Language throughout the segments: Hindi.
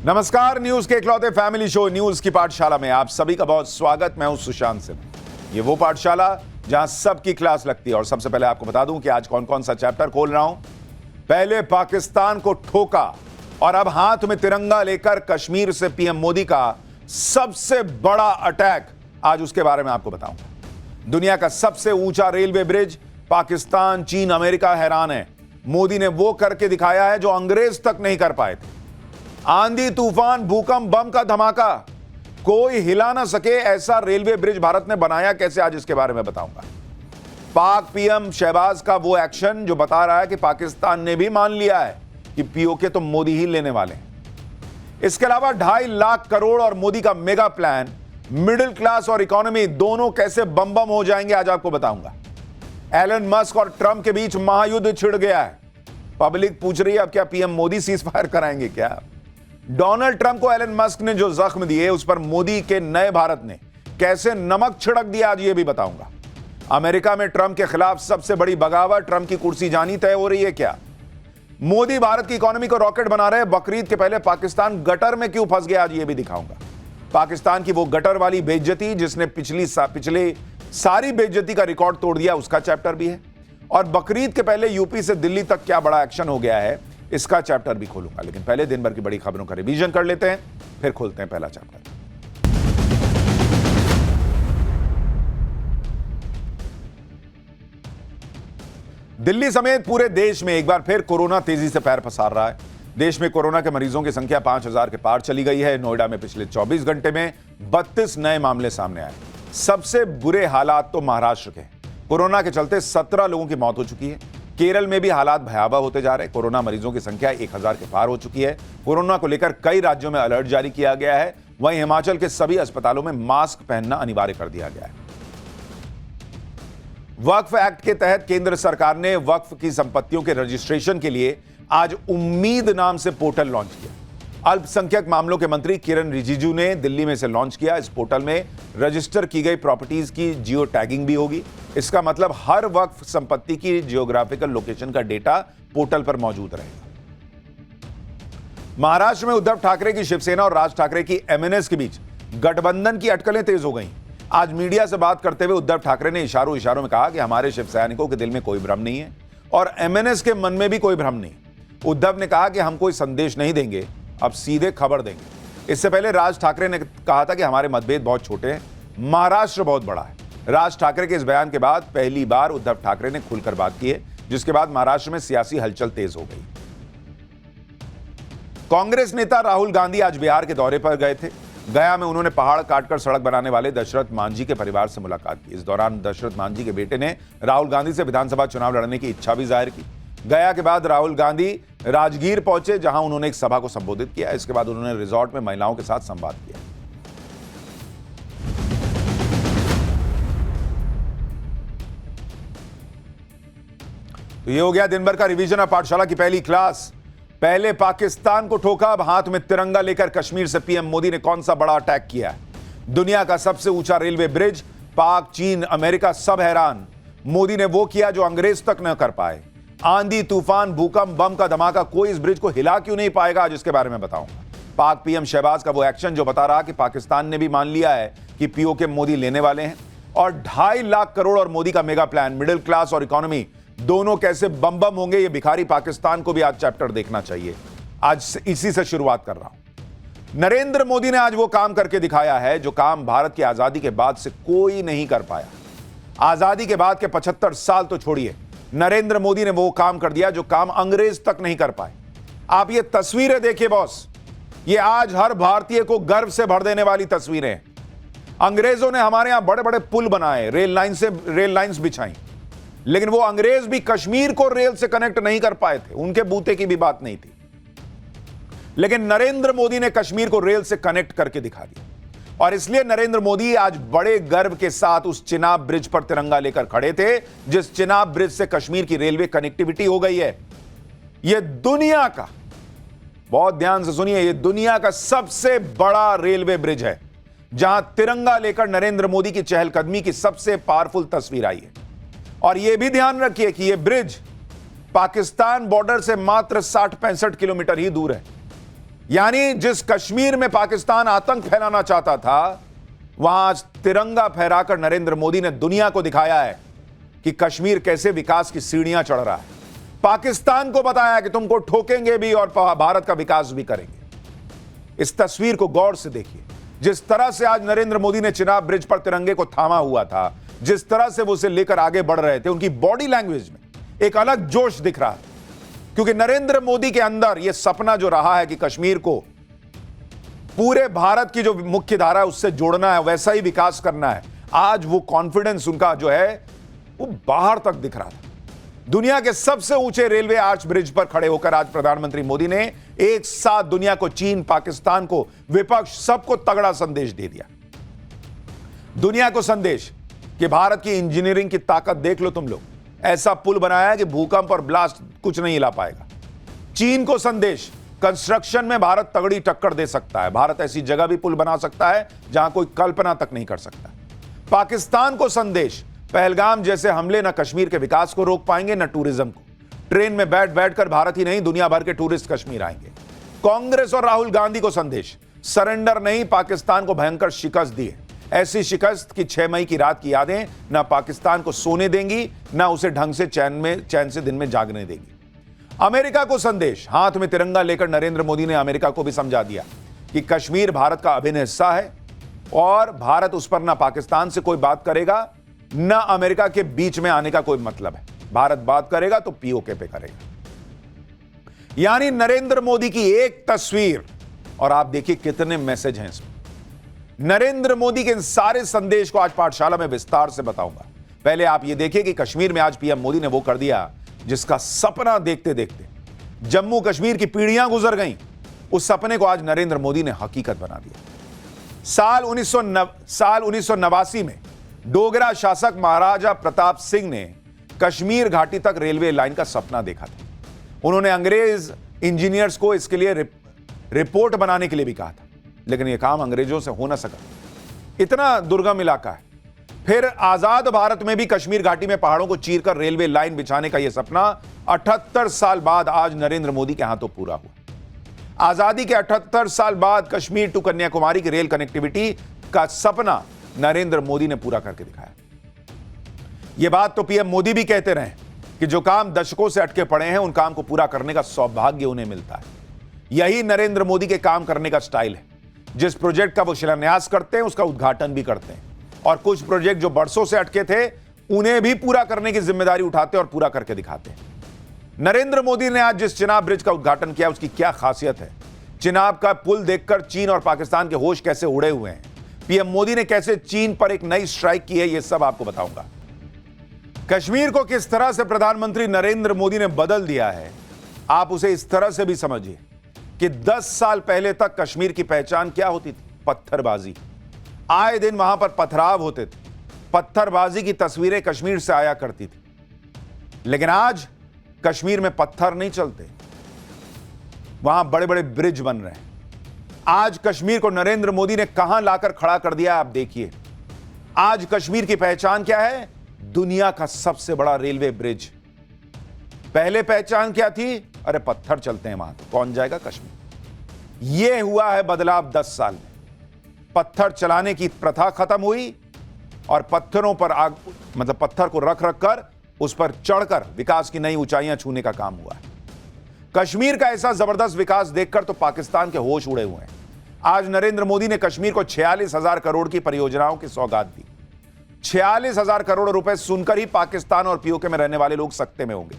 नमस्कार, न्यूज के इकलौते फैमिली शो न्यूज की पाठशाला में आप सभी का बहुत स्वागत। मैं हूं सुशांत सिंह। ये वो पाठशाला जहां सबकी क्लास लगती है। और सबसे पहले आपको बता दूं कि आज कौन कौन सा चैप्टर खोल रहा हूं। पहले पाकिस्तान को ठोका और अब हाथ में तिरंगा लेकर कश्मीर से पीएम मोदी का सबसे बड़ा अटैक, आज उसके बारे में आपको बताऊंगा। दुनिया का सबसे ऊंचा रेलवे ब्रिज, पाकिस्तान, चीन, अमेरिका हैरान है। मोदी ने वो करके दिखाया है जो अंग्रेज तक नहीं कर पाए थे। आंधी, तूफान, भूकंप, बम का धमाका, कोई हिला ना सके ऐसा रेलवे ब्रिज भारत ने बनाया कैसे, आज इसके बारे में बताऊंगा। पाक पीएम शहबाज का वो एक्शन जो बता रहा है कि पाकिस्तान ने भी मान लिया है कि पीओके तो मोदी ही लेने वाले हैं। इसके अलावा 2.5 लाख करोड़ और मोदी का मेगा प्लान, मिडिल क्लास और इकोनॉमी दोनों कैसे बम बम हो जाएंगे, आज आपको बताऊंगा। एलन मस्क और ट्रंप के बीच महायुद्ध छिड़ गया है। पब्लिक पूछ रही है अब क्या पीएम मोदी सीज फायर कराएंगे क्या। डोनाल्ड ट्रंप को एलन मस्क ने जो जख्म दिए उस पर मोदी के नए भारत ने कैसे नमक छिड़क दिया, आज ये भी बताऊंगा। अमेरिका में ट्रंप के खिलाफ सबसे बड़ी बगावत, ट्रंप की कुर्सी जानी तय हो रही है क्या। मोदी भारत की इकोनॉमी को रॉकेट बना रहे हैं। बकरीद के पहले पाकिस्तान गटर में क्यों फंस गया, आज ये भी दिखाऊंगा। पाकिस्तान की वो गटर वाली बेइज्जती जिसने पिछले सारी बेइज्जती का रिकॉर्ड तोड़ दिया, उसका चैप्टर भी है। और बकरीद के पहले यूपी से दिल्ली तक क्या बड़ा एक्शन हो गया है, इसका चैप्टर भी खोलूंगा। लेकिन पहले दिन भर की बड़ी खबरों का रिवीजन कर लेते हैं, फिर खोलते हैं पहला चैप्टर। दिल्ली समेत पूरे देश में एक बार फिर कोरोना तेजी से पैर पसार रहा है। देश में कोरोना के मरीजों की संख्या 5000 के पार चली गई है। नोएडा में पिछले 24 घंटे में 32 नए मामले सामने आए। सबसे बुरे हालात तो महाराष्ट्र के हैं। कोरोना के चलते 17 लोगों की मौत हो चुकी है। केरल में भी हालात भयावह होते जा रहे हैं। कोरोना मरीजों की संख्या 1000 के पार हो चुकी है। कोरोना को लेकर कई राज्यों में अलर्ट जारी किया गया है। वहीं हिमाचल के सभी अस्पतालों में मास्क पहनना अनिवार्य कर दिया गया है। वक्फ एक्ट के तहत केंद्र सरकार ने वक्फ की संपत्तियों के रजिस्ट्रेशन के लिए आज उम्मीद नाम से पोर्टल लॉन्च किया। अल्पसंख्यक मामलों के मंत्री किरण रिजिजू ने दिल्ली में इसे लॉन्च किया। इस पोर्टल में रजिस्टर की गई प्रॉपर्टीज की जियो टैगिंग भी होगी। इसका मतलब हर वक्फ संपत्ति की जियोग्राफिकल लोकेशन का डेटा पोर्टल पर मौजूद रहेगा। महाराष्ट्र में उद्धव ठाकरे की शिवसेना और राज ठाकरे की एमएनएस के बीच गठबंधन की अटकलें तेज हो गई। आज मीडिया से बात करते हुए उद्धव ठाकरे ने इशारों में कहा कि हमारे शिव सैनिकों के दिल में कोई भ्रम नहीं है और एमएनएस के मन में भी कोई भ्रम नहीं। उद्धव ने कहा कि हम कोई संदेश नहीं देंगे, अब सीधे खबर देंगे। इससे पहले राज ठाकरे ने कहा था कि हमारे मतभेद बहुत छोटे हैं, महाराष्ट्र बहुत बड़ा है। राज ठाकरे के इस बयान के बाद पहली बार उद्धव ठाकरे ने खुलकर बात की है, जिसके बाद महाराष्ट्र में सियासी हलचल तेज हो गई। कांग्रेस नेता राहुल गांधी आज बिहार के दौरे पर गए थे। गया में उन्होंने पहाड़ काटकर सड़क बनाने वाले दशरथ मांझी के परिवार से मुलाकात की। इस दौरान दशरथ मांझी के बेटे ने राहुल गांधी से विधानसभा चुनाव लड़ने की इच्छा भी जाहिर की। गया के बाद राहुल गांधी राजगीर पहुंचे, जहां उन्होंने एक सभा को संबोधित किया। इसके बाद उन्होंने रिजॉर्ट में महिलाओं के साथ संवाद किया। तो ये हो गया दिन भर का रिवीजन ऑफ पाठशाला की पहली क्लास। पहले पाकिस्तान को ठोका, अब हाथ में तिरंगा लेकर कश्मीर से पीएम मोदी ने कौन सा बड़ा अटैक किया है। दुनिया का सबसे ऊंचा रेलवे ब्रिज, पाक, चीन, अमेरिका सब हैरान। मोदी ने वो किया जो अंग्रेज तक न कर पाए। आंधी, तूफान, भूकंप, बम का धमाका, कोई इस ब्रिज को हिला क्यों नहीं पाएगा, आज इसके बारे में बताऊंगा। पाक पीएम शहबाज का वो एक्शन जो बता रहा कि पाकिस्तान ने भी मान लिया है कि पीओके मोदी लेने वाले हैं। और 2.5 लाख करोड़ और मोदी का मेगा प्लान, मिडिल क्लास और इकोनॉमी दोनों कैसे बम बम होंगे, ये भिखारी पाकिस्तान को भी आज चैप्टर देखना चाहिए। आज इसी से शुरुआत कर रहा हूं। नरेंद्र मोदी ने आज वो काम करके दिखाया है जो काम भारत की आजादी के बाद से कोई नहीं कर पाया। आजादी के बाद के 75 साल तो छोड़िए, नरेंद्र मोदी ने वो काम कर दिया जो काम अंग्रेज तक नहीं कर पाए। आप ये तस्वीरें देखिए बॉस, ये आज हर भारतीय को गर्व से भर देने वाली तस्वीरें हैं। अंग्रेजों ने हमारे यहां बड़े बड़े पुल बनाए, रेल लाइंस बिछाई, लेकिन वो अंग्रेज भी कश्मीर को रेल से कनेक्ट नहीं कर पाए थे। उनके बूते की भी बात नहीं थी। लेकिन नरेंद्र मोदी ने कश्मीर को रेल से कनेक्ट करके दिखा दिया। और इसलिए नरेंद्र मोदी आज बड़े गर्व के साथ उस चिनाब ब्रिज पर तिरंगा लेकर खड़े थे, जिस चिनाब ब्रिज से कश्मीर की रेलवे कनेक्टिविटी हो गई है। यह दुनिया का, बहुत ध्यान से सुनिए, यह दुनिया का सबसे बड़ा रेलवे ब्रिज है, जहां तिरंगा लेकर नरेंद्र मोदी की चहलकदमी की सबसे पावरफुल तस्वीर आई है। और यह भी ध्यान रखिए कि यह ब्रिज पाकिस्तान बॉर्डर से मात्र 60-65 किलोमीटर ही दूर है। यानी जिस कश्मीर में पाकिस्तान आतंक फैलाना चाहता था, वहां आज तिरंगा फहराकर नरेंद्र मोदी ने दुनिया को दिखाया है कि कश्मीर कैसे विकास की सीढ़ियां चढ़ रहा है। पाकिस्तान को बताया कि तुमको ठोकेंगे भी और भारत का विकास भी करेंगे। इस तस्वीर को गौर से देखिए। जिस तरह से आज नरेंद्र मोदी ने चिनाब ब्रिज पर तिरंगे को थामा हुआ था, जिस तरह से वो उसे लेकर आगे बढ़ रहे थे, उनकी बॉडी लैंग्वेज में एक अलग जोश दिख रहा था। क्योंकि नरेंद्र मोदी के अंदर यह सपना जो रहा है कि कश्मीर को पूरे भारत की जो मुख्य धारा है उससे जोड़ना है, वैसा ही विकास करना है, आज वो कॉन्फिडेंस उनका जो है वो बाहर तक दिख रहा था। दुनिया के सबसे ऊंचे रेलवे आर्च ब्रिज पर खड़े होकर आज प्रधानमंत्री मोदी ने एक साथ दुनिया को, चीन, पाकिस्तान को, विपक्ष, सबको तगड़ा संदेश दे दिया। दुनिया को संदेश कि भारत की इंजीनियरिंग की ताकत देख लो तुम लोग, ऐसा पुल बनाया है कि भूकंप और ब्लास्ट कुछ नहीं हिला पाएगा। चीन को संदेश, कंस्ट्रक्शन में भारत तगड़ी टक्कर दे सकता है, भारत ऐसी जगह भी पुल बना सकता है जहां कोई कल्पना तक नहीं कर सकता। पाकिस्तान को संदेश, पहलगाम जैसे हमले न कश्मीर के विकास को रोक पाएंगे न टूरिज्म को। ट्रेन में बैठ बैठकर भारत ही नहीं दुनिया भर के टूरिस्ट कश्मीर आएंगे। कांग्रेस और राहुल गांधी को संदेश, सरेंडर नहीं, पाकिस्तान को भयंकर शिकस्त दी है। ऐसी शिकस्त की 6 मई की रात की यादें न पाकिस्तान को सोने देंगी, न उसे ढंग से चैन से दिन में जागने देंगी। अमेरिका को संदेश, हाथ में तिरंगा लेकर नरेंद्र मोदी ने अमेरिका को भी समझा दिया कि कश्मीर भारत का अभिन्न हिस्सा है और भारत उस पर न पाकिस्तान से कोई बात करेगा न अमेरिका के बीच में आने का कोई मतलब है। भारत बात करेगा तो पीओके पे करेगा। यानी नरेंद्र मोदी की एक तस्वीर और आप देखिए कितने मैसेज हैं इसमें। नरेंद्र मोदी के इन सारे संदेश को आज पाठशाला में विस्तार से बताऊंगा। पहले आप ये देखिए कि कश्मीर में आज पीएम मोदी ने वो कर दिया जिसका सपना देखते देखते जम्मू कश्मीर की पीढ़ियां गुजर गईं, उस सपने को आज नरेंद्र मोदी ने हकीकत बना दिया। साल 1989 में डोगरा शासक महाराजा प्रताप सिंह ने कश्मीर घाटी तक रेलवे लाइन का सपना देखा था। उन्होंने अंग्रेज इंजीनियर्स को इसके लिए रिपोर्ट बनाने के लिए भी कहा था, लेकिन यह काम अंग्रेजों से हो ना सका, इतना दुर्गम इलाका है। फिर आजाद भारत में भी कश्मीर घाटी में पहाड़ों को चीरकर रेलवे लाइन बिछाने का यह सपना 78 साल बाद आज नरेंद्र मोदी के हाथों पूरा हुआ। आजादी के 78 साल बाद कश्मीर टू कन्याकुमारी की रेल कनेक्टिविटी का सपना नरेंद्र मोदी ने पूरा करके दिखाया। यह बात तो पीएम मोदी भी कहते रहे कि जो काम दशकों से अटके पड़े हैं उन काम को पूरा करने का सौभाग्य उन्हें मिलता है। यही नरेंद्र मोदी के काम करने का स्टाइल है। जिस प्रोजेक्ट का वो शिलान्यास करते हैं उसका उद्घाटन भी करते हैं, और कुछ प्रोजेक्ट जो बरसों से अटके थे उन्हें भी पूरा करने की जिम्मेदारी उठाते और पूरा करके दिखाते हैं। नरेंद्र मोदी ने आज जिस चिनाब ब्रिज का उद्घाटन किया उसकी क्या खासियत है, चिनाब का पुल देखकर चीन और पाकिस्तान के होश कैसे उड़े हुए हैं, पीएम मोदी ने कैसे चीन पर एक नई स्ट्राइक की है, यह सब आपको बताऊंगा। कश्मीर को किस तरह से प्रधानमंत्री नरेंद्र मोदी ने बदल दिया है, आप उसे इस तरह से भी समझिए कि 10 साल पहले तक कश्मीर की पहचान क्या होती थी? पत्थरबाजी। आए दिन वहां पर पथराव होते थे, पत्थरबाजी की तस्वीरें कश्मीर से आया करती थी। लेकिन आज कश्मीर में पत्थर नहीं चलते, वहां बड़े बड़े ब्रिज बन रहे हैं। आज कश्मीर को नरेंद्र मोदी ने कहां लाकर खड़ा कर दिया, आप देखिए। आज कश्मीर की पहचान क्या है? दुनिया का सबसे बड़ा रेलवे ब्रिज। पहले पहचान क्या थी? अरे पत्थर चलते हैं वहां, तो कौन जाएगा कश्मीर। यह हुआ है बदलाव 10 साल में। पत्थर चलाने की प्रथा खत्म हुई और पत्थरों पर पत्थर को रख रख कर उस पर चढ़कर विकास की नई ऊंचाइयां छूने का काम हुआ है। कश्मीर का ऐसा जबरदस्त विकास देखकर तो पाकिस्तान के होश उड़े हुए हैं। आज नरेंद्र मोदी ने कश्मीर को 46,000 करोड़ की परियोजनाओं की सौगात दी। 46,000 करोड़ रुपए सुनकर ही पाकिस्तान और पीओके में रहने वाले लोग सकते में होंगे,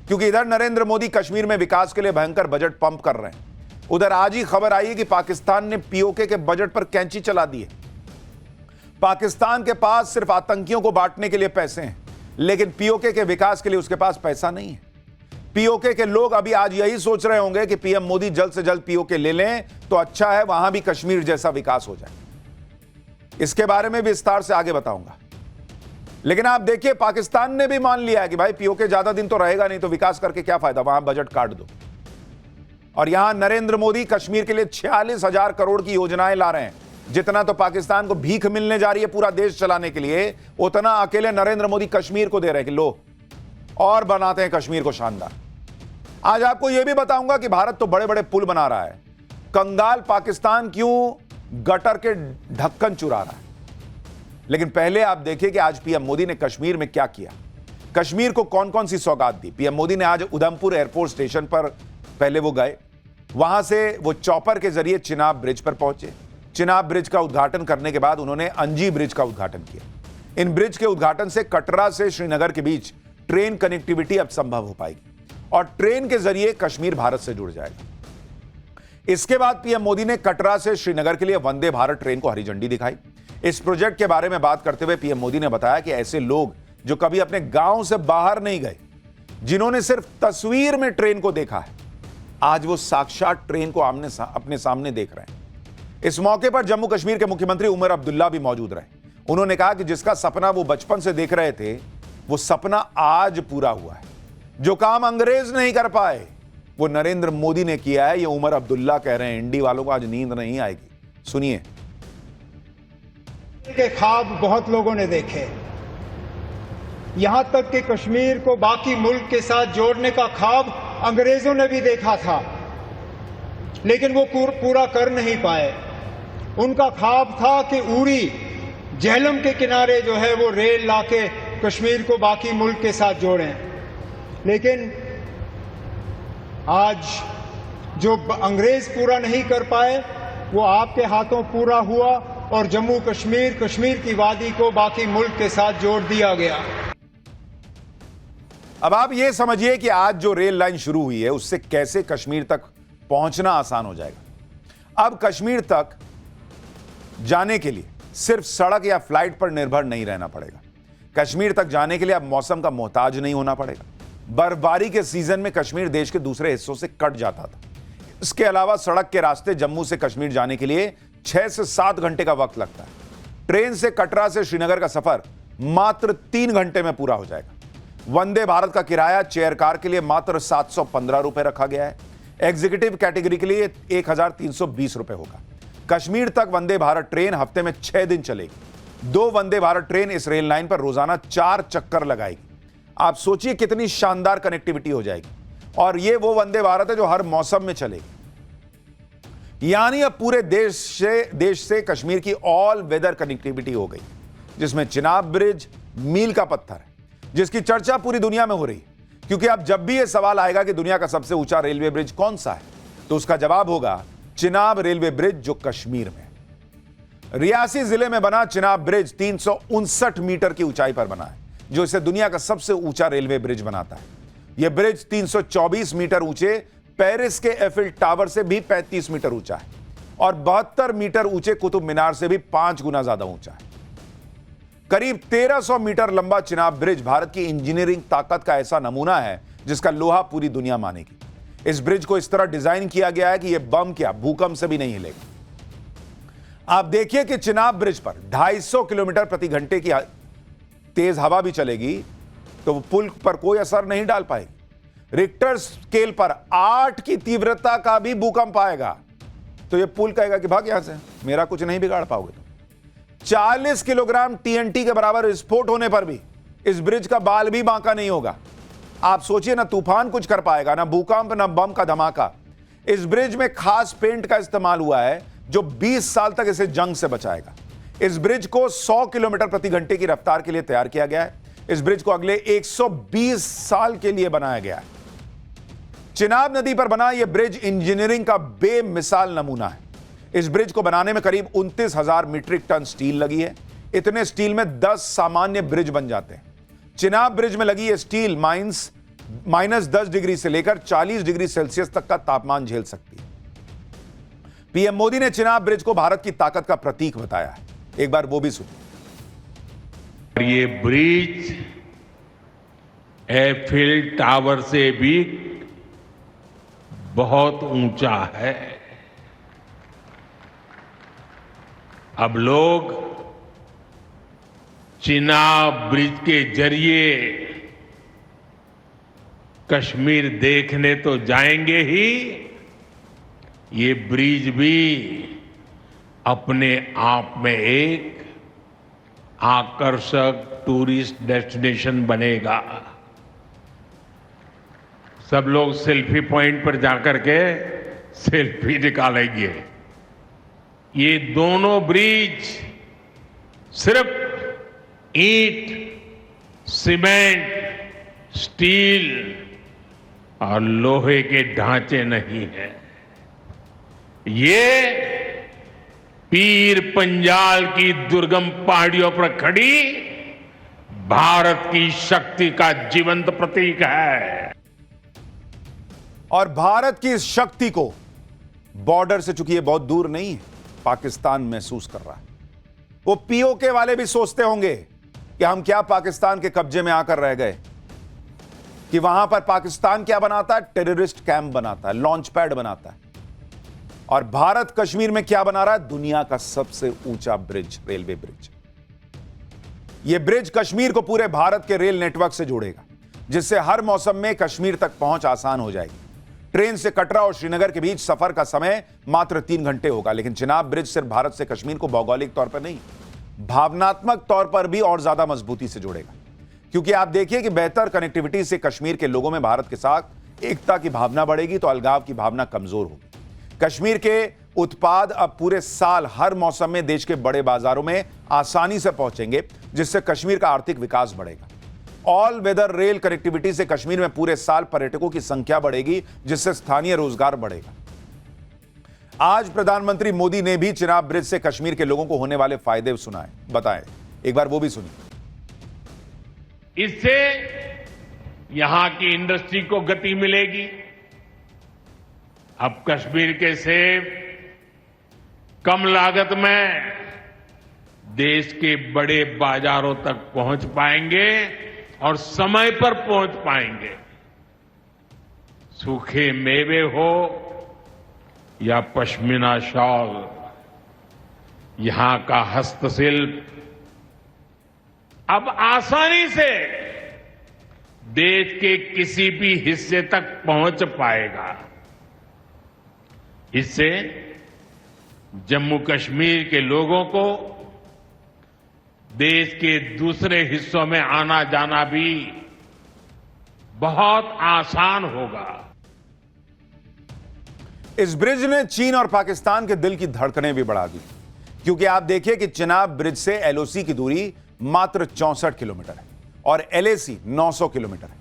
क्योंकि इधर नरेंद्र मोदी कश्मीर में विकास के लिए भयंकर बजट पंप कर रहे हैं, उधर आज ही खबर आई है कि पाकिस्तान ने पीओके के बजट पर कैंची चला दी है। पाकिस्तान के पास सिर्फ आतंकियों को बांटने के लिए पैसे हैं, लेकिन पीओके के विकास के लिए उसके पास पैसा नहीं है। पीओके के लोग अभी आज यही सोच रहे होंगे कि पीएम मोदी जल्द से जल्द पीओके ले लें तो अच्छा है, वहां भी कश्मीर जैसा विकास हो जाए। इसके बारे में विस्तार से आगे बताऊंगा। लेकिन आप देखिए, पाकिस्तान ने भी मान लिया है कि भाई पीओके ज्यादा दिन तो रहेगा नहीं, तो विकास करके क्या फायदा, वहां बजट काट दो। और यहां नरेंद्र मोदी कश्मीर के लिए 46,000 करोड़ की योजनाएं ला रहे हैं। जितना तो पाकिस्तान को भीख मिलने जा रही है पूरा देश चलाने के लिए, उतना अकेले नरेंद्र मोदी कश्मीर को दे रहे हैं कि लो और बनाते हैं कश्मीर को शानदार। आज आपको यह भी बताऊंगा कि भारत तो बड़े बड़े पुल बना रहा है, कंगाल पाकिस्तान क्यों गटर के ढक्कन चुरा रहा है। लेकिन पहले आप देखिए कि आज पीएम मोदी ने कश्मीर में क्या किया, कश्मीर को कौन कौन सी सौगात दी। पीएम मोदी ने आज उधमपुर एयरपोर्ट स्टेशन पर पहले वो गए, वहां से वो चॉपर के जरिए चिनाब ब्रिज पर पहुंचे। चिनाब ब्रिज का उद्घाटन करने के बाद उन्होंने अंजी ब्रिज का उद्घाटन किया। इन ब्रिज के उद्घाटन से कटरा से श्रीनगर के बीच ट्रेन कनेक्टिविटी अब संभव हो पाएगी और ट्रेन के जरिए कश्मीर भारत से जुड़ जाएगा। इसके बाद पीएम मोदी ने कटरा से श्रीनगर के लिए वंदे भारत ट्रेन को हरी झंडी दिखाई। इस प्रोजेक्ट के बारे में बात करते हुए पीएम मोदी ने बताया कि ऐसे लोग जो कभी अपने गांव से बाहर नहीं गए, जिन्होंने सिर्फ तस्वीर में ट्रेन को देखा है, आज वो साक्षात ट्रेन को अपने सामने देख रहे हैं। इस मौके पर जम्मू कश्मीर के मुख्यमंत्री उमर अब्दुल्ला भी मौजूद रहे। उन्होंने कहा कि जिसका सपना वो बचपन से देख रहे थे, वो सपना आज पूरा हुआ है। जो काम अंग्रेज नहीं कर पाए, वो नरेंद्र मोदी ने किया है। ये उमर अब्दुल्ला कह रहे हैं। इंडी वालों को आज नींद नहीं आएगी, सुनिए। के ख्वाब बहुत लोगों ने देखे, यहां तक कि कश्मीर को बाकी मुल्क के साथ जोड़ने का ख्वाब अंग्रेजों ने भी देखा था, लेकिन वो पूरा कर नहीं पाए। उनका ख्वाब था कि उरी झेलम के किनारे जो है वो रेल लाके कश्मीर को बाकी मुल्क के साथ जोड़ें, लेकिन आज जो अंग्रेज पूरा नहीं कर पाए वो आपके हाथों पूरा हुआ और जम्मू कश्मीर की वादी को बाकी मुल्क के साथ जोड़ दिया गया। अब आप ये समझिए कि आज जो रेल लाइन शुरू हुई है उससे कैसे कश्मीर तक पहुंचना आसान हो जाएगा। अब कश्मीर तक जाने के लिए सिर्फ सड़क या फ्लाइट पर निर्भर नहीं रहना पड़ेगा। कश्मीर तक जाने के लिए अब मौसम का मोहताज नहीं होना पड़ेगा। बर्फबारी के सीजन में कश्मीर देश के दूसरे हिस्सों से कट जाता था। इसके अलावा सड़क के रास्ते जम्मू से कश्मीर जाने के लिए 6 से 7 घंटे का वक्त लगता है। ट्रेन से कटरा से श्रीनगर का सफर मात्र 3 घंटे में पूरा हो जाएगा। वंदे भारत का किराया चेयर कार के लिए मात्र 715 रुपए रखा गया है। एग्जीक्यूटिव कैटेगरी के लिए 1320 रुपए होगा। कश्मीर तक वंदे भारत ट्रेन हफ्ते में 6 दिन चलेगी। 2 वंदे भारत ट्रेन इस रेल लाइन पर रोजाना 4 चक्कर लगाएगी। आप सोचिए कितनी शानदार कनेक्टिविटी हो जाएगी। और ये वो वंदे भारत है जो हर मौसम में चलेगी। यानी अब पूरे देश से कश्मीर की ऑल वेदर कनेक्टिविटी हो गई, जिसमें चिनाब ब्रिज मील का पत्थर है, जिसकी चर्चा पूरी दुनिया में हो रही है। क्योंकि अब जब भी यह सवाल आएगा कि दुनिया का सबसे ऊंचा रेलवे ब्रिज कौन सा है, तो उसका जवाब होगा चिनाब रेलवे ब्रिज, जो कश्मीर में। रियासी जिले में बना चिनाब ब्रिज 359 मीटर की ऊंचाई पर बना है, जो इसे दुनिया का सबसे ऊंचा रेलवे ब्रिज बनाता है। यह ब्रिज 324 मीटर ऊंचे पेरिस के एफिल टावर से भी 35 मीटर ऊंचा है और 72 मीटर ऊंचे कुतुब मीनार से भी 5 गुना ज्यादा ऊंचा है। करीब 1300 मीटर लंबा चिनाब ब्रिज भारत की इंजीनियरिंग ताकत का ऐसा नमूना है जिसका लोहा पूरी दुनिया मानेगी। इस ब्रिज को इस तरह डिजाइन किया गया है कि यह बम क्या, भूकंप से भी नहीं हिलेगा। आप देखिए कि चिनाब ब्रिज पर 250 किलोमीटर प्रति घंटे की तेज हवा भी चलेगी तो वो पुल पर कोई असर नहीं डाल पाएगी। रिक्टर स्केल पर 8 की तीव्रता का भी भूकंप आएगा तो ये पुल कहेगा कि भाग यहां से, मेरा कुछ नहीं बिगाड़ पाओगे तुम। 40 किलोग्राम टीएनटी के बराबर विस्फोट होने पर भी इस ब्रिज का बाल भी बांका नहीं होगा। आप सोचिए, ना तूफान कुछ कर पाएगा, ना भूकंप, ना बम का धमाका। इस ब्रिज में खास पेंट का इस्तेमाल हुआ है जो 20 साल तक इसे जंग से बचाएगा। इस ब्रिज को 100 किलोमीटर प्रति घंटे की रफ्तार के लिए तैयार किया गया है। इस ब्रिज को अगले 120 साल के लिए बनाया गया है। चिनाब नदी पर बना यह ब्रिज इंजीनियरिंग का बेमिसाल नमूना है। इस ब्रिज को बनाने में करीब 29,000 मीट्रिक टन स्टील लगी है। इतने स्टील में 10 सामान्य ब्रिज बन जाते हैं। चिनाब ब्रिज में लगी यह स्टील -10 डिग्री से लेकर 40 डिग्री सेल्सियस तक का तापमान झेल सकती है। पीएम मोदी ने चिनाब ब्रिज को भारत की ताकत का प्रतीक बताया है। एक बार वो भी सुनिए। ये ब्रिज एफिल टावर से भी बहुत ऊंचा है। अब लोग चिनाब ब्रिज के जरिए कश्मीर देखने तो जाएंगे ही, ये ब्रिज भी अपने आप में एक आकर्षक टूरिस्ट डेस्टिनेशन बनेगा। सब लोग सेल्फी पॉइंट पर जाकर के सेल्फी निकालेंगे। ये दोनों ब्रिज सिर्फ ईंट, सीमेंट, स्टील और लोहे के ढांचे नहीं है, ये पीर पंजाल की दुर्गम पहाड़ियों पर खड़ी भारत की शक्ति का जीवंत प्रतीक है। और भारत की इस शक्ति को बॉर्डर से, चूंकि ये बहुत दूर नहीं है, पाकिस्तान महसूस कर रहा है। वो पीओके वाले भी सोचते होंगे कि हम क्या पाकिस्तान के कब्जे में आकर रह गए, कि वहां पर पाकिस्तान क्या बनाता है, टेररिस्ट कैंप बनाता है, लॉन्च पैड बनाता है। और भारत कश्मीर में क्या बना रहा है, दुनिया का सबसे ऊंचा ब्रिज, रेलवे ब्रिज। यह ब्रिज कश्मीर को पूरे भारत के रेल नेटवर्क से जोड़ेगा, जिससे हर मौसम में कश्मीर तक पहुंच आसान हो जाएगी। ट्रेन से कटरा और श्रीनगर के बीच सफर का समय मात्र 3 घंटे होगा। लेकिन चिनाब ब्रिज सिर्फ भारत से कश्मीर को भौगोलिक तौर पर नहीं, भावनात्मक तौर पर भी और ज्यादा मजबूती से जोड़ेगा। क्योंकि आप देखिए कि बेहतर कनेक्टिविटी से कश्मीर के लोगों में भारत के साथ एकता की भावना बढ़ेगी, तो अलगाव की भावना कमजोर होगी। कश्मीर के उत्पाद अब पूरे साल हर मौसम में देश के बड़े बाजारों में आसानी से पहुंचेंगे, जिससे कश्मीर का आर्थिक विकास बढ़ेगा। ऑल वेदर रेल कनेक्टिविटी से कश्मीर में पूरे साल पर्यटकों की संख्या बढ़ेगी, जिससे स्थानीय रोजगार बढ़ेगा। आज प्रधानमंत्री मोदी ने भी चिनाब ब्रिज से कश्मीर के लोगों को होने वाले फायदे सुनाए, बताए। एक बार वो भी सुनिए। इससे यहां की इंडस्ट्री को गति मिलेगी। अब कश्मीर के सेब कम लागत में देश के बड़े बाजारों तक पहुंच पाएंगे और समय पर पहुंच पाएंगे। सूखे मेवे हो या पश्मीना शॉल, यहां का हस्तशिल्प अब आसानी से देश के किसी भी हिस्से तक पहुंच पाएगा। इससे जम्मू कश्मीर के लोगों को देश के दूसरे हिस्सों में आना जाना भी बहुत आसान होगा। इस ब्रिज ने चीन और पाकिस्तान के दिल की धड़कनें भी बढ़ा दी, क्योंकि आप देखिए कि चिनाब ब्रिज से एलओसी की दूरी मात्र 64 किलोमीटर है और एलएसी 900 किलोमीटर है।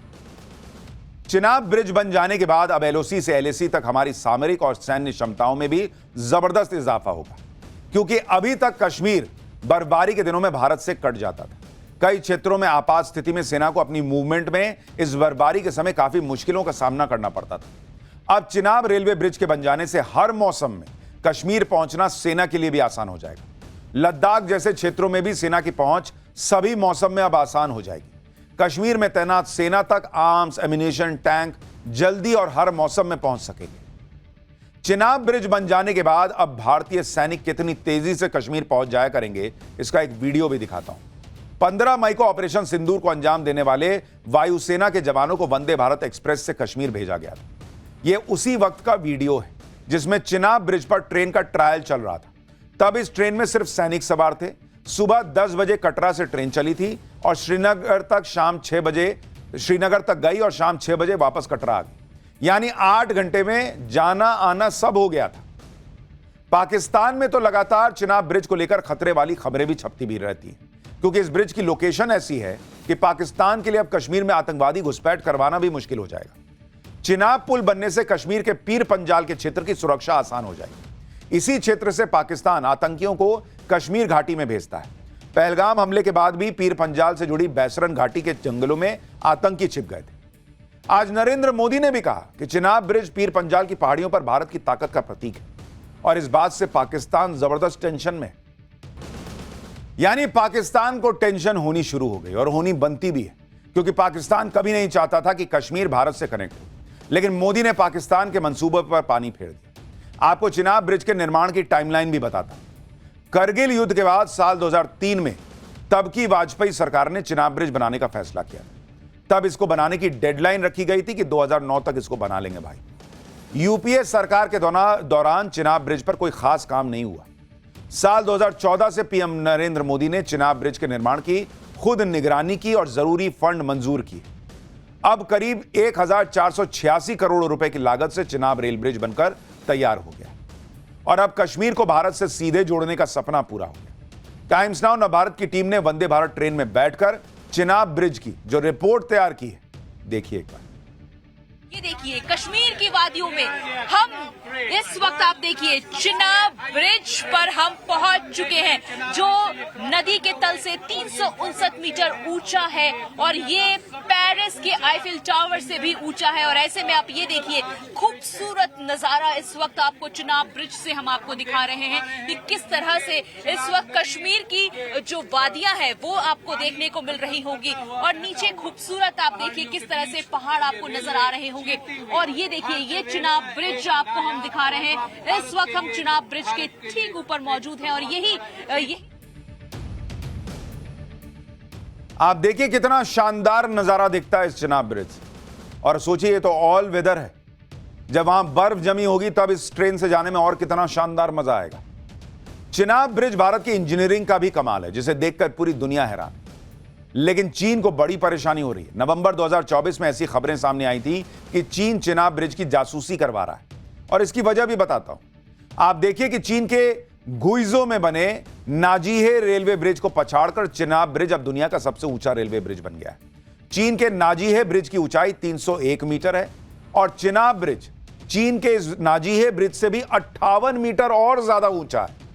चिनाब ब्रिज बन जाने के बाद अब एलओसी से एलएसी तक हमारी सामरिक और सैन्य क्षमताओं में भी जबरदस्त इजाफा होगा, क्योंकि अभी तक कश्मीर बर्फबारी के दिनों में भारत से कट जाता था। कई क्षेत्रों में आपात स्थिति में सेना को अपनी मूवमेंट में इस बर्फबारी के समय काफी मुश्किलों का सामना करना पड़ता था। अब चिनाब रेलवे ब्रिज के बन जाने से हर मौसम में कश्मीर पहुंचना सेना के लिए भी आसान हो जाएगा। लद्दाख जैसे क्षेत्रों में भी सेना की पहुंच सभी मौसम में अब आसान हो जाएगी। कश्मीर में तैनात सेना तक आर्म्स, एम्यूनिशन, टैंक जल्दी और हर मौसम में पहुंच सकेंगे। चिनाब ब्रिज बन जाने के बाद अब भारतीय सैनिक कितनी तेजी से कश्मीर पहुंच जाया करेंगे, इसका एक वीडियो भी दिखाता हूं। 15 मई को ऑपरेशन सिंदूर को अंजाम देने वाले वायुसेना के जवानों को वंदे भारत एक्सप्रेस से कश्मीर भेजा गया था। यह उसी वक्त का वीडियो है जिसमें चिनाब ब्रिज पर ट्रेन का ट्रायल चल रहा था। तब इस ट्रेन में सिर्फ सैनिक सवार थे। सुबह 10 बजे कटरा से ट्रेन चली थी और श्रीनगर तक श्रीनगर तक गई और शाम 6 बजे वापस कटरा आ गई। यानी 8 घंटे में जाना आना सब हो गया था। पाकिस्तान में तो लगातार चिनाब ब्रिज को लेकर खतरे वाली खबरें भी छपती भी रहती हैं, क्योंकि इस ब्रिज की लोकेशन ऐसी है कि पाकिस्तान के लिए अब कश्मीर में आतंकवादी घुसपैठ करवाना भी मुश्किल हो जाएगा। चिनाब पुल बनने से कश्मीर के पीर पंजाल के क्षेत्र की सुरक्षा आसान हो जाएगी। इसी क्षेत्र से पाकिस्तान आतंकियों को कश्मीर घाटी में भेजता है। पहलगाम हमले के बाद भी पीर पंजाल से जुड़ी बैसरन घाटी के जंगलों में आतंकी छिप गए थे। आज नरेंद्र मोदी ने भी कहा कि चिनाब ब्रिज पीर पंजाल की पहाड़ियों पर भारत की ताकत का प्रतीक है और इस बात से पाकिस्तान जबरदस्त टेंशन में है। यानी पाकिस्तान को टेंशन होनी शुरू हो गई और होनी बनती भी है, क्योंकि पाकिस्तान कभी नहीं चाहता था कि कश्मीर भारत से कनेक्ट हो, लेकिन मोदी ने पाकिस्तान के मंसूबे पर पानी फेर दिया। आपको चिनाब ब्रिज के निर्माण की टाइमलाइन भी बताता हूं। करगिल युद्ध के बाद साल 2003 में तब की वाजपेयी सरकार ने चिनाब ब्रिज बनाने का फैसला किया। तब इसको बनाने की डेडलाइन रखी गई थी कि 2009 तक इसको बना लेंगे भाई। यूपीए सरकार के दौरान चिनाब ब्रिज पर कोई खास काम नहीं हुआ। साल 2014 से पीएम नरेंद्र मोदी ने चिनाब ब्रिज के निर्माण की खुद निगरानी की और जरूरी फंड मंजूर किए। अब करीब 1486 करोड़ रुपए की लागत से चिनाब रेल ब्रिज बनकर तैयार हो गया और अब कश्मीर को भारत से सीधे जोड़ने का सपना पूरा हो गया। टाइम्स नाउ न भारत की टीम ने वंदे भारत ट्रेन में बैठकर चिनाब ब्रिज की जो रिपोर्ट तैयार की है, देखिए एक बार। ये देखिए कश्मीर की वादियों में हम इस वक्त आप देखिए चिनाब ब्रिज पर हम पहुंच चुके हैं जो नदी के तल से 359 मीटर ऊंचा है और ये पेरिस के आईफिल टावर से भी ऊंचा है। और ऐसे में आप ये देखिए खूबसूरत नजारा इस वक्त आपको चिनाब ब्रिज से हम आपको दिखा रहे हैं कि किस तरह से इस वक्त कश्मीर की जो वादियां है वो आपको देखने को मिल रही होगी और नीचे खूबसूरत आप देखिए किस तरह से पहाड़ आपको नजर आ रहे होंगे। और ये देखिए ये चिनाब ब्रिज आपको हम दिखा रहे हैं। इस वक्त हम चिनाब ब्रिज के ठीक ऊपर मौजूद हैं और यही आप देखिए कितना शानदार नजारा दिखता है इस चिनाब ब्रिज। और सोचिए ये तो ऑल वेदर है, जब वहां बर्फ जमी होगी तब इस ट्रेन से जाने में और कितना शानदार मजा आएगा। चिनाब ब्रिज भारत की इंजीनियरिंग का भी कमाल है जिसे देखकर पूरी दुनिया हैरान। लेकिन चीन को बड़ी परेशानी हो रही है। नवंबर 2024 में ऐसी खबरें सामने आई थी कि चीन चिनाब ब्रिज की जासूसी करवा रहा है और इसकी वजह भी बताता हूं। आप देखिए कि चीन के गुइजो में बने नाजीहे रेलवे ब्रिज को पछाड़कर चिनाब ब्रिज अब दुनिया का सबसे ऊंचा रेलवे ब्रिज बन गया है। चीन के नाजीहे ब्रिज की ऊंचाई 301 मीटर है और चिनाब ब्रिज चीन के इस नाजीहे ब्रिज से भी 58 मीटर और ज्यादा ऊंचा है।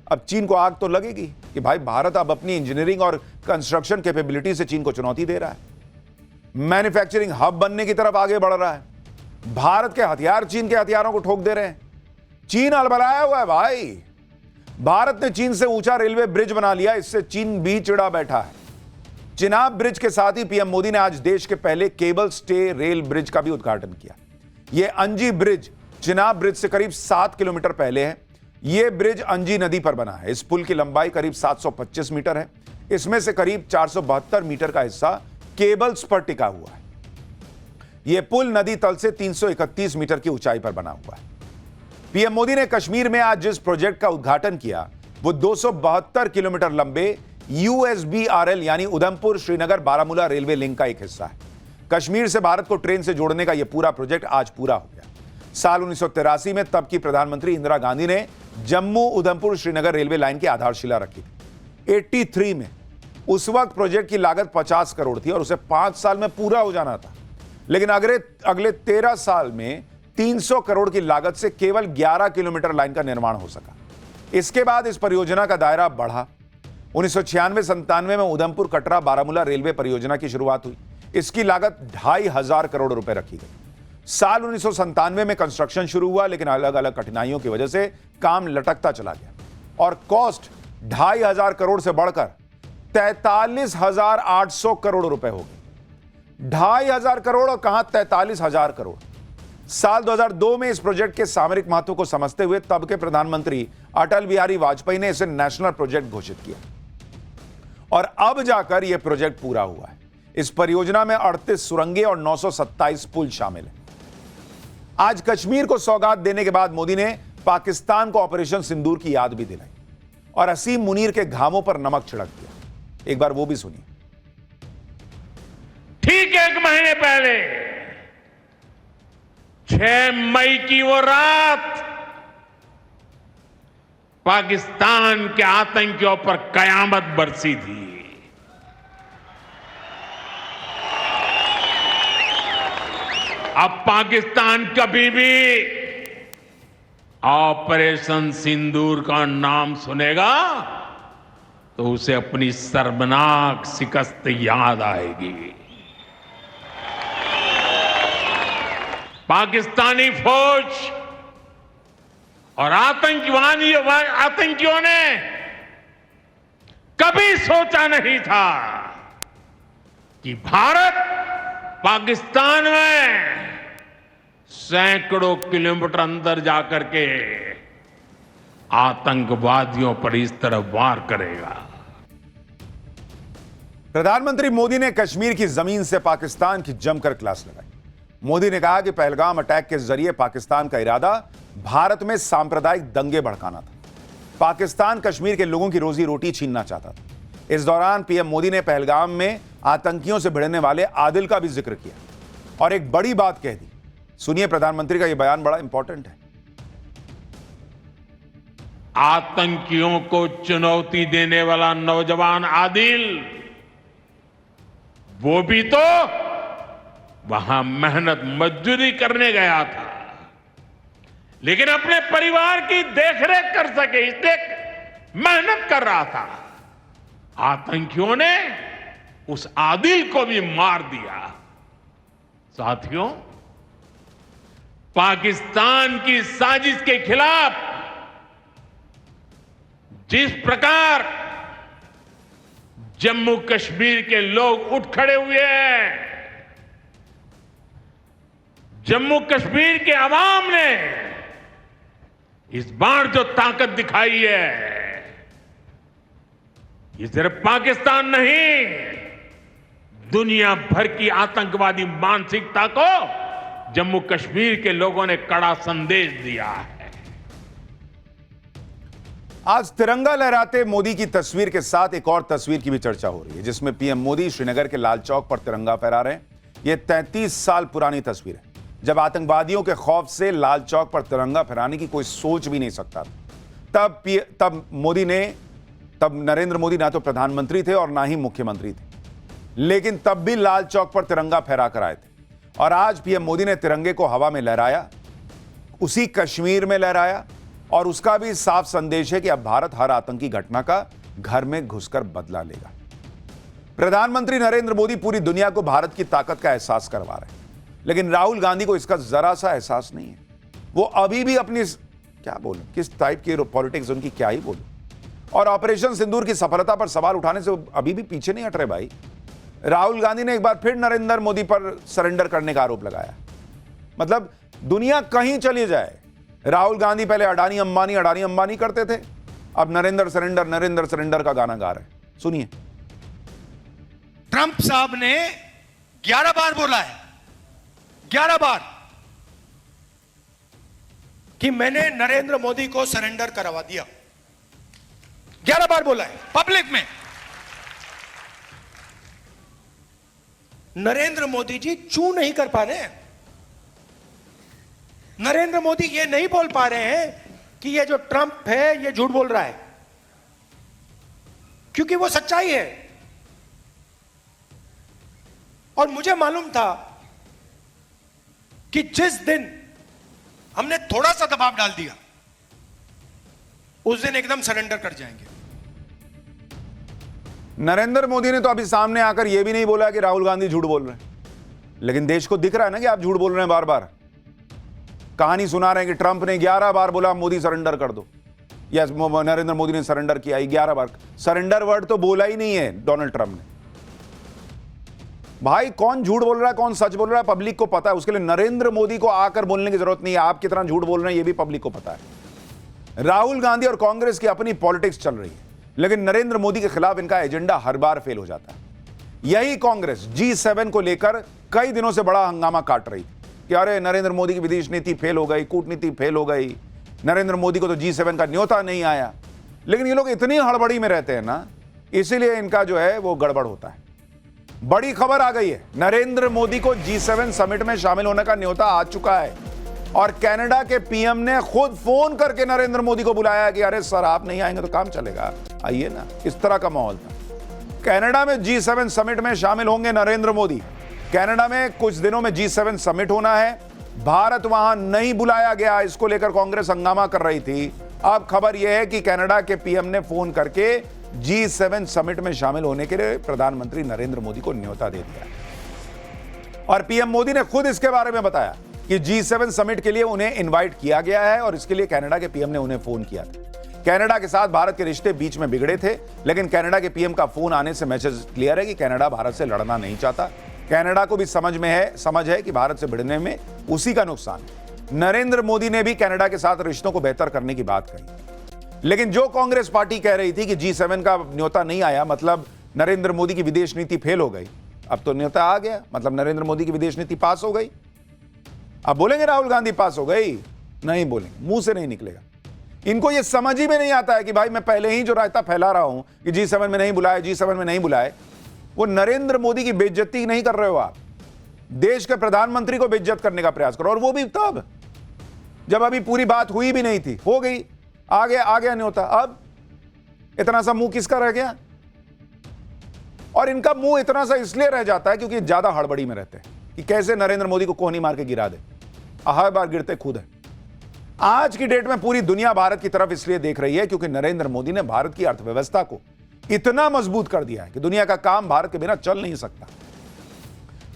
अब चीन को आग तो लगेगी कि भाई भारत अब अपनी इंजीनियरिंग और कंस्ट्रक्शन कैपेबिलिटी से चीन को चुनौती दे रहा है, मैन्युफैक्चरिंग हब बनने की तरफ आगे बढ़ रहा है। भारत के हथियार चीन के हथियारों को ठोक दे रहे हैं। चीन अलबलाया हुआ है भाई। भारत ने चीन से ऊंचा रेलवे ब्रिज बना लिया, इससे चीन भी चिढ़ा बैठा है। चिनाब ब्रिज के साथ ही पीएम मोदी ने आज देश के पहले केबल स्टे रेल ब्रिज का भी उद्घाटन किया। यह अंजी ब्रिज चिनाब ब्रिज से करीब 7 किलोमीटर पहले है। यह ब्रिज अंजी नदी पर बना है। इस पुल की लंबाई करीब 725 मीटर है। इसमें से करीब 472 मीटर का हिस्सा केबल्स पर टिका हुआ है। यह पुल नदी तल से 331 मीटर की ऊंचाई पर बना हुआ है। पीएम मोदी ने कश्मीर में आज जिस प्रोजेक्ट का उद्घाटन किया वो 272 किलोमीटर लंबे USBRL यानी उधमपुर श्रीनगर बारामूला रेलवे लिंक का एक हिस्सा है। कश्मीर से भारत को ट्रेन से जोड़ने का यह पूरा प्रोजेक्ट आज पूरा हो गया। साल 1983 में तब की प्रधानमंत्री इंदिरा गांधी ने जम्मू उधमपुर श्रीनगर रेलवे लाइन की आधारशिला रखी थी 83 में। उस वक्त प्रोजेक्ट की लागत 50 करोड़ थी और उसे 5 साल में पूरा हो जाना था। लेकिन अगले 13 साल में 300 करोड़ की लागत से केवल 11 किलोमीटर लाइन का निर्माण हो सका। इसके बाद इस परियोजना का दायरा बढ़ा। 1996-97 में उधमपुर कटरा बारामूला रेलवे परियोजना की शुरुआत हुई। इसकी लागत 2,500 करोड़ रुपए रखी गई। साल 1997 में कंस्ट्रक्शन शुरू हुआ, लेकिन अलग अलग कठिनाइयों की वजह से काम लटकता चला गया और कॉस्ट 2,500 करोड़ से बढ़कर 43,800 करोड़ रुपए हो गई। 2,500 करोड़ और कहां 43,000 करोड़। साल 2002 में इस प्रोजेक्ट के सामरिक महत्व को समझते हुए तब के प्रधानमंत्री अटल बिहारी वाजपेयी ने इसे नेशनल प्रोजेक्ट घोषित किया और अब जाकर यह प्रोजेक्ट पूरा हुआ है। इस परियोजना में 38 सुरंगें और 927 पुल शामिल हैं। आज कश्मीर को सौगात देने के बाद मोदी ने पाकिस्तान को ऑपरेशन सिंदूर की याद भी दिलाई और असीम मुनीर के घावों पर नमक छिड़क दिया। एक बार वो भी सुनिए। ठीक 1 महीने पहले 6 मई की वो रात पाकिस्तान के आतंकियों पर कयामत बरसी थी। अब पाकिस्तान कभी भी ऑपरेशन सिंदूर का नाम सुनेगा तो उसे अपनी शर्मनाक शिकस्त याद आएगी। पाकिस्तानी फौज और आतंकियों ने कभी सोचा नहीं था कि भारत पाकिस्तान में सैकड़ों किलोमीटर अंदर जाकर के आतंकवादियों पर इस तरह वार करेगा। प्रधानमंत्री मोदी ने कश्मीर की जमीन से पाकिस्तान की जमकर क्लास लगाई। मोदी ने कहा कि पहलगाम अटैक के जरिए पाकिस्तान का इरादा भारत में सांप्रदायिक दंगे भड़काना था। पाकिस्तान कश्मीर के लोगों की रोजी रोटी छीनना चाहता था। इस दौरान पीएम मोदी ने पहलगाम में आतंकियों से भिड़ने वाले आदिल का भी जिक्र किया और एक बड़ी बात कह दी। सुनिए, प्रधानमंत्री का यह बयान बड़ा इंपॉर्टेंट है। आतंकियों को चुनौती देने वाला नौजवान आदिल, वो भी तो वहां मेहनत मजदूरी करने गया था, लेकिन अपने परिवार की देखरेख कर सके इसलिए मेहनत कर रहा था। आतंकियों ने उस आदिल को भी मार दिया। साथियों, पाकिस्तान की साजिश के खिलाफ जिस प्रकार जम्मू कश्मीर के लोग उठ खड़े हुए हैं, जम्मू कश्मीर के अवाम ने इस बार जो ताकत दिखाई है, ये सिर्फ पाकिस्तान नहीं, दुनिया भर की आतंकवादी मानसिकता को जम्मू कश्मीर के लोगों ने कड़ा संदेश दिया है। आज तिरंगा लहराते मोदी की तस्वीर के साथ एक और तस्वीर की भी चर्चा हो रही है, जिसमें पीएम मोदी श्रीनगर के लाल चौक पर तिरंगा फहरा रहे हैं। यह 33 साल पुरानी तस्वीर है, जब आतंकवादियों के खौफ से लाल चौक पर तिरंगा फहराने की कोई सोच भी नहीं सकता था। तब नरेंद्र मोदी ना तो प्रधानमंत्री थे और ना ही मुख्यमंत्री थे, लेकिन तब भी लाल चौक पर तिरंगा फहरा कर आए थे। और आज पीएम मोदी ने तिरंगे को हवा में लहराया, उसी कश्मीर में लहराया, और उसका भी साफ संदेश है कि अब भारत हर आतंकी घटना का घर में घुसकर बदला लेगा। प्रधानमंत्री नरेंद्र मोदी पूरी दुनिया को भारत की ताकत का एहसास करवा रहे हैं, लेकिन राहुल गांधी को इसका जरा सा एहसास नहीं है। वो अभी भी अपनी क्या बोलूं, किस टाइप की पॉलिटिक्स उनकी क्या ही बोलूं, और ऑपरेशन सिंदूर की सफलता पर सवाल उठाने से अभी भी पीछे नहीं हट रहे भाई। राहुल गांधी ने एक बार फिर नरेंद्र मोदी पर सरेंडर करने का आरोप लगाया। मतलब दुनिया कहीं चली जाए, राहुल गांधी पहले अडानी अंबानी करते थे, अब नरेंद्र सरेंडर का गाना गा रहे हैं। सुनिए। ट्रंप साहब ने 11 बार बोला है, 11 बार, कि मैंने नरेंद्र मोदी को सरेंडर करवा दिया। 11 बार बोला है पब्लिक में। नरेंद्र मोदी जी चू नहीं कर पा रहे हैं। नरेंद्र मोदी ये नहीं बोल पा रहे हैं कि ये जो ट्रंप है ये झूठ बोल रहा है, क्योंकि वो सच्चाई है। और मुझे मालूम था कि जिस दिन हमने थोड़ा सा दबाव डाल दिया, उस दिन एकदम सरेंडर कर जाएंगे। नरेंद्र मोदी ने तो अभी सामने आकर यह भी नहीं बोला कि राहुल गांधी झूठ बोल रहे हैं, लेकिन देश को दिख रहा है ना कि आप झूठ बोल रहे हैं। बार बार कहानी सुना रहे हैं कि ट्रंप ने 11 बार बोला मोदी सरेंडर कर दो, या नरेंद्र मोदी ने सरेंडर किया 11 बार। सरेंडर वर्ड तो बोला ही नहीं है डोनाल्ड ट्रंप ने। भाई कौन झूठ बोल रहा है, कौन सच बोल रहा है, पब्लिक को पता है। उसके लिए नरेंद्र मोदी को आकर बोलने की जरूरत नहीं है। आप कितना झूठ बोल रहे हैं ये भी पब्लिक को पता है। राहुल गांधी और कांग्रेस की अपनी पॉलिटिक्स चल रही है, लेकिन नरेंद्र मोदी के खिलाफ इनका एजेंडा हर बार फेल हो जाता है। यही कांग्रेस G7 को लेकर कई दिनों से बड़ा हंगामा काट रही थी कि अरे नरेंद्र मोदी की विदेश नीति फेल हो गई, कूटनीति फेल हो गई, नरेंद्र मोदी को तो G7 का न्योता नहीं आया। लेकिन ये लोग इतनी हड़बड़ी में रहते हैं ना, इसीलिए इनका जो है वो गड़बड़ होता है। बड़ी खबर आ गई है, नरेंद्र मोदी को G7 समिट में शामिल होने का न्योता आ चुका है, और कनाडा के पीएम ने खुद फोन करके नरेंद्र मोदी को बुलाया कि अरे सर आप नहीं आएंगे तो काम चलेगा, आइए ना। इस तरह का माहौल था। कनाडा में G7 समिट में शामिल होंगे नरेंद्र मोदी। कनाडा में कुछ दिनों में G7 समिट होना है, भारत वहां नहीं बुलाया गया, इसको लेकर कांग्रेस हंगामा कर रही थी। अब खबर यह है कि कनाडा के पीएम ने फोन करके G7 समिट में शामिल होने के लिए प्रधानमंत्री नरेंद्र मोदी को न्योता दे दिया, और पीएम मोदी ने खुद इसके बारे में बताया कि G7 समिट के लिए उन्हें इनवाइट किया गया है, और इसके लिए कनाडा के पीएम ने उन्हें फोन किया था। कनाडा के साथ भारत के रिश्ते बीच में बिगड़े थे, लेकिन कनाडा के पीएम का फोन आने से मैसेज क्लियर है कि कनाडा भारत से लड़ना नहीं चाहता। कनाडा को भी समझ है कि भारत से भिड़ने में उसी का नुकसान है। नरेंद्र मोदी ने भी कनाडा के साथ रिश्तों को बेहतर करने की बात कही, लेकिन जो कांग्रेस पार्टी कह रही थी कि G7 का न्योता नहीं आया मतलब नरेंद्र मोदी की विदेश नीति फेल हो गई, अब तो न्योता आ गया मतलब नरेंद्र मोदी की विदेश नीति पास हो गई। अब बोलेंगे राहुल गांधी पास हो गई? नहीं बोलेंगे, मुंह से नहीं निकलेगा। इनको ये समझ ही में नहीं आता है कि भाई मैं पहले ही जो रायता फैला रहा हूं कि G7 में नहीं बुलाए, G7 में नहीं बुलाए, वो नरेंद्र मोदी की बेइज्जती नहीं कर रहे हो आप, देश के प्रधानमंत्री को बेइज्जत करने का प्रयास करो, और वो भी तब जब अभी पूरी बात हुई भी नहीं थी, हो गई। आ गया न्योता। अब इतना सा मुंह किसका रह गया? और इनका मुंह इतना सा इसलिए रह जाता है क्योंकि ज्यादा हड़बड़ी में रहते हैं कि कैसे नरेंद्र मोदी को कोहनी मार के गिरा दे। हर बार गिरते खुद है। आज की डेट में पूरी दुनिया भारत की तरफ इसलिए देख रही है क्योंकि नरेंद्र मोदी ने भारत की अर्थव्यवस्था को इतना मजबूत कर दिया है कि दुनिया का काम भारत के बिना चल नहीं सकता।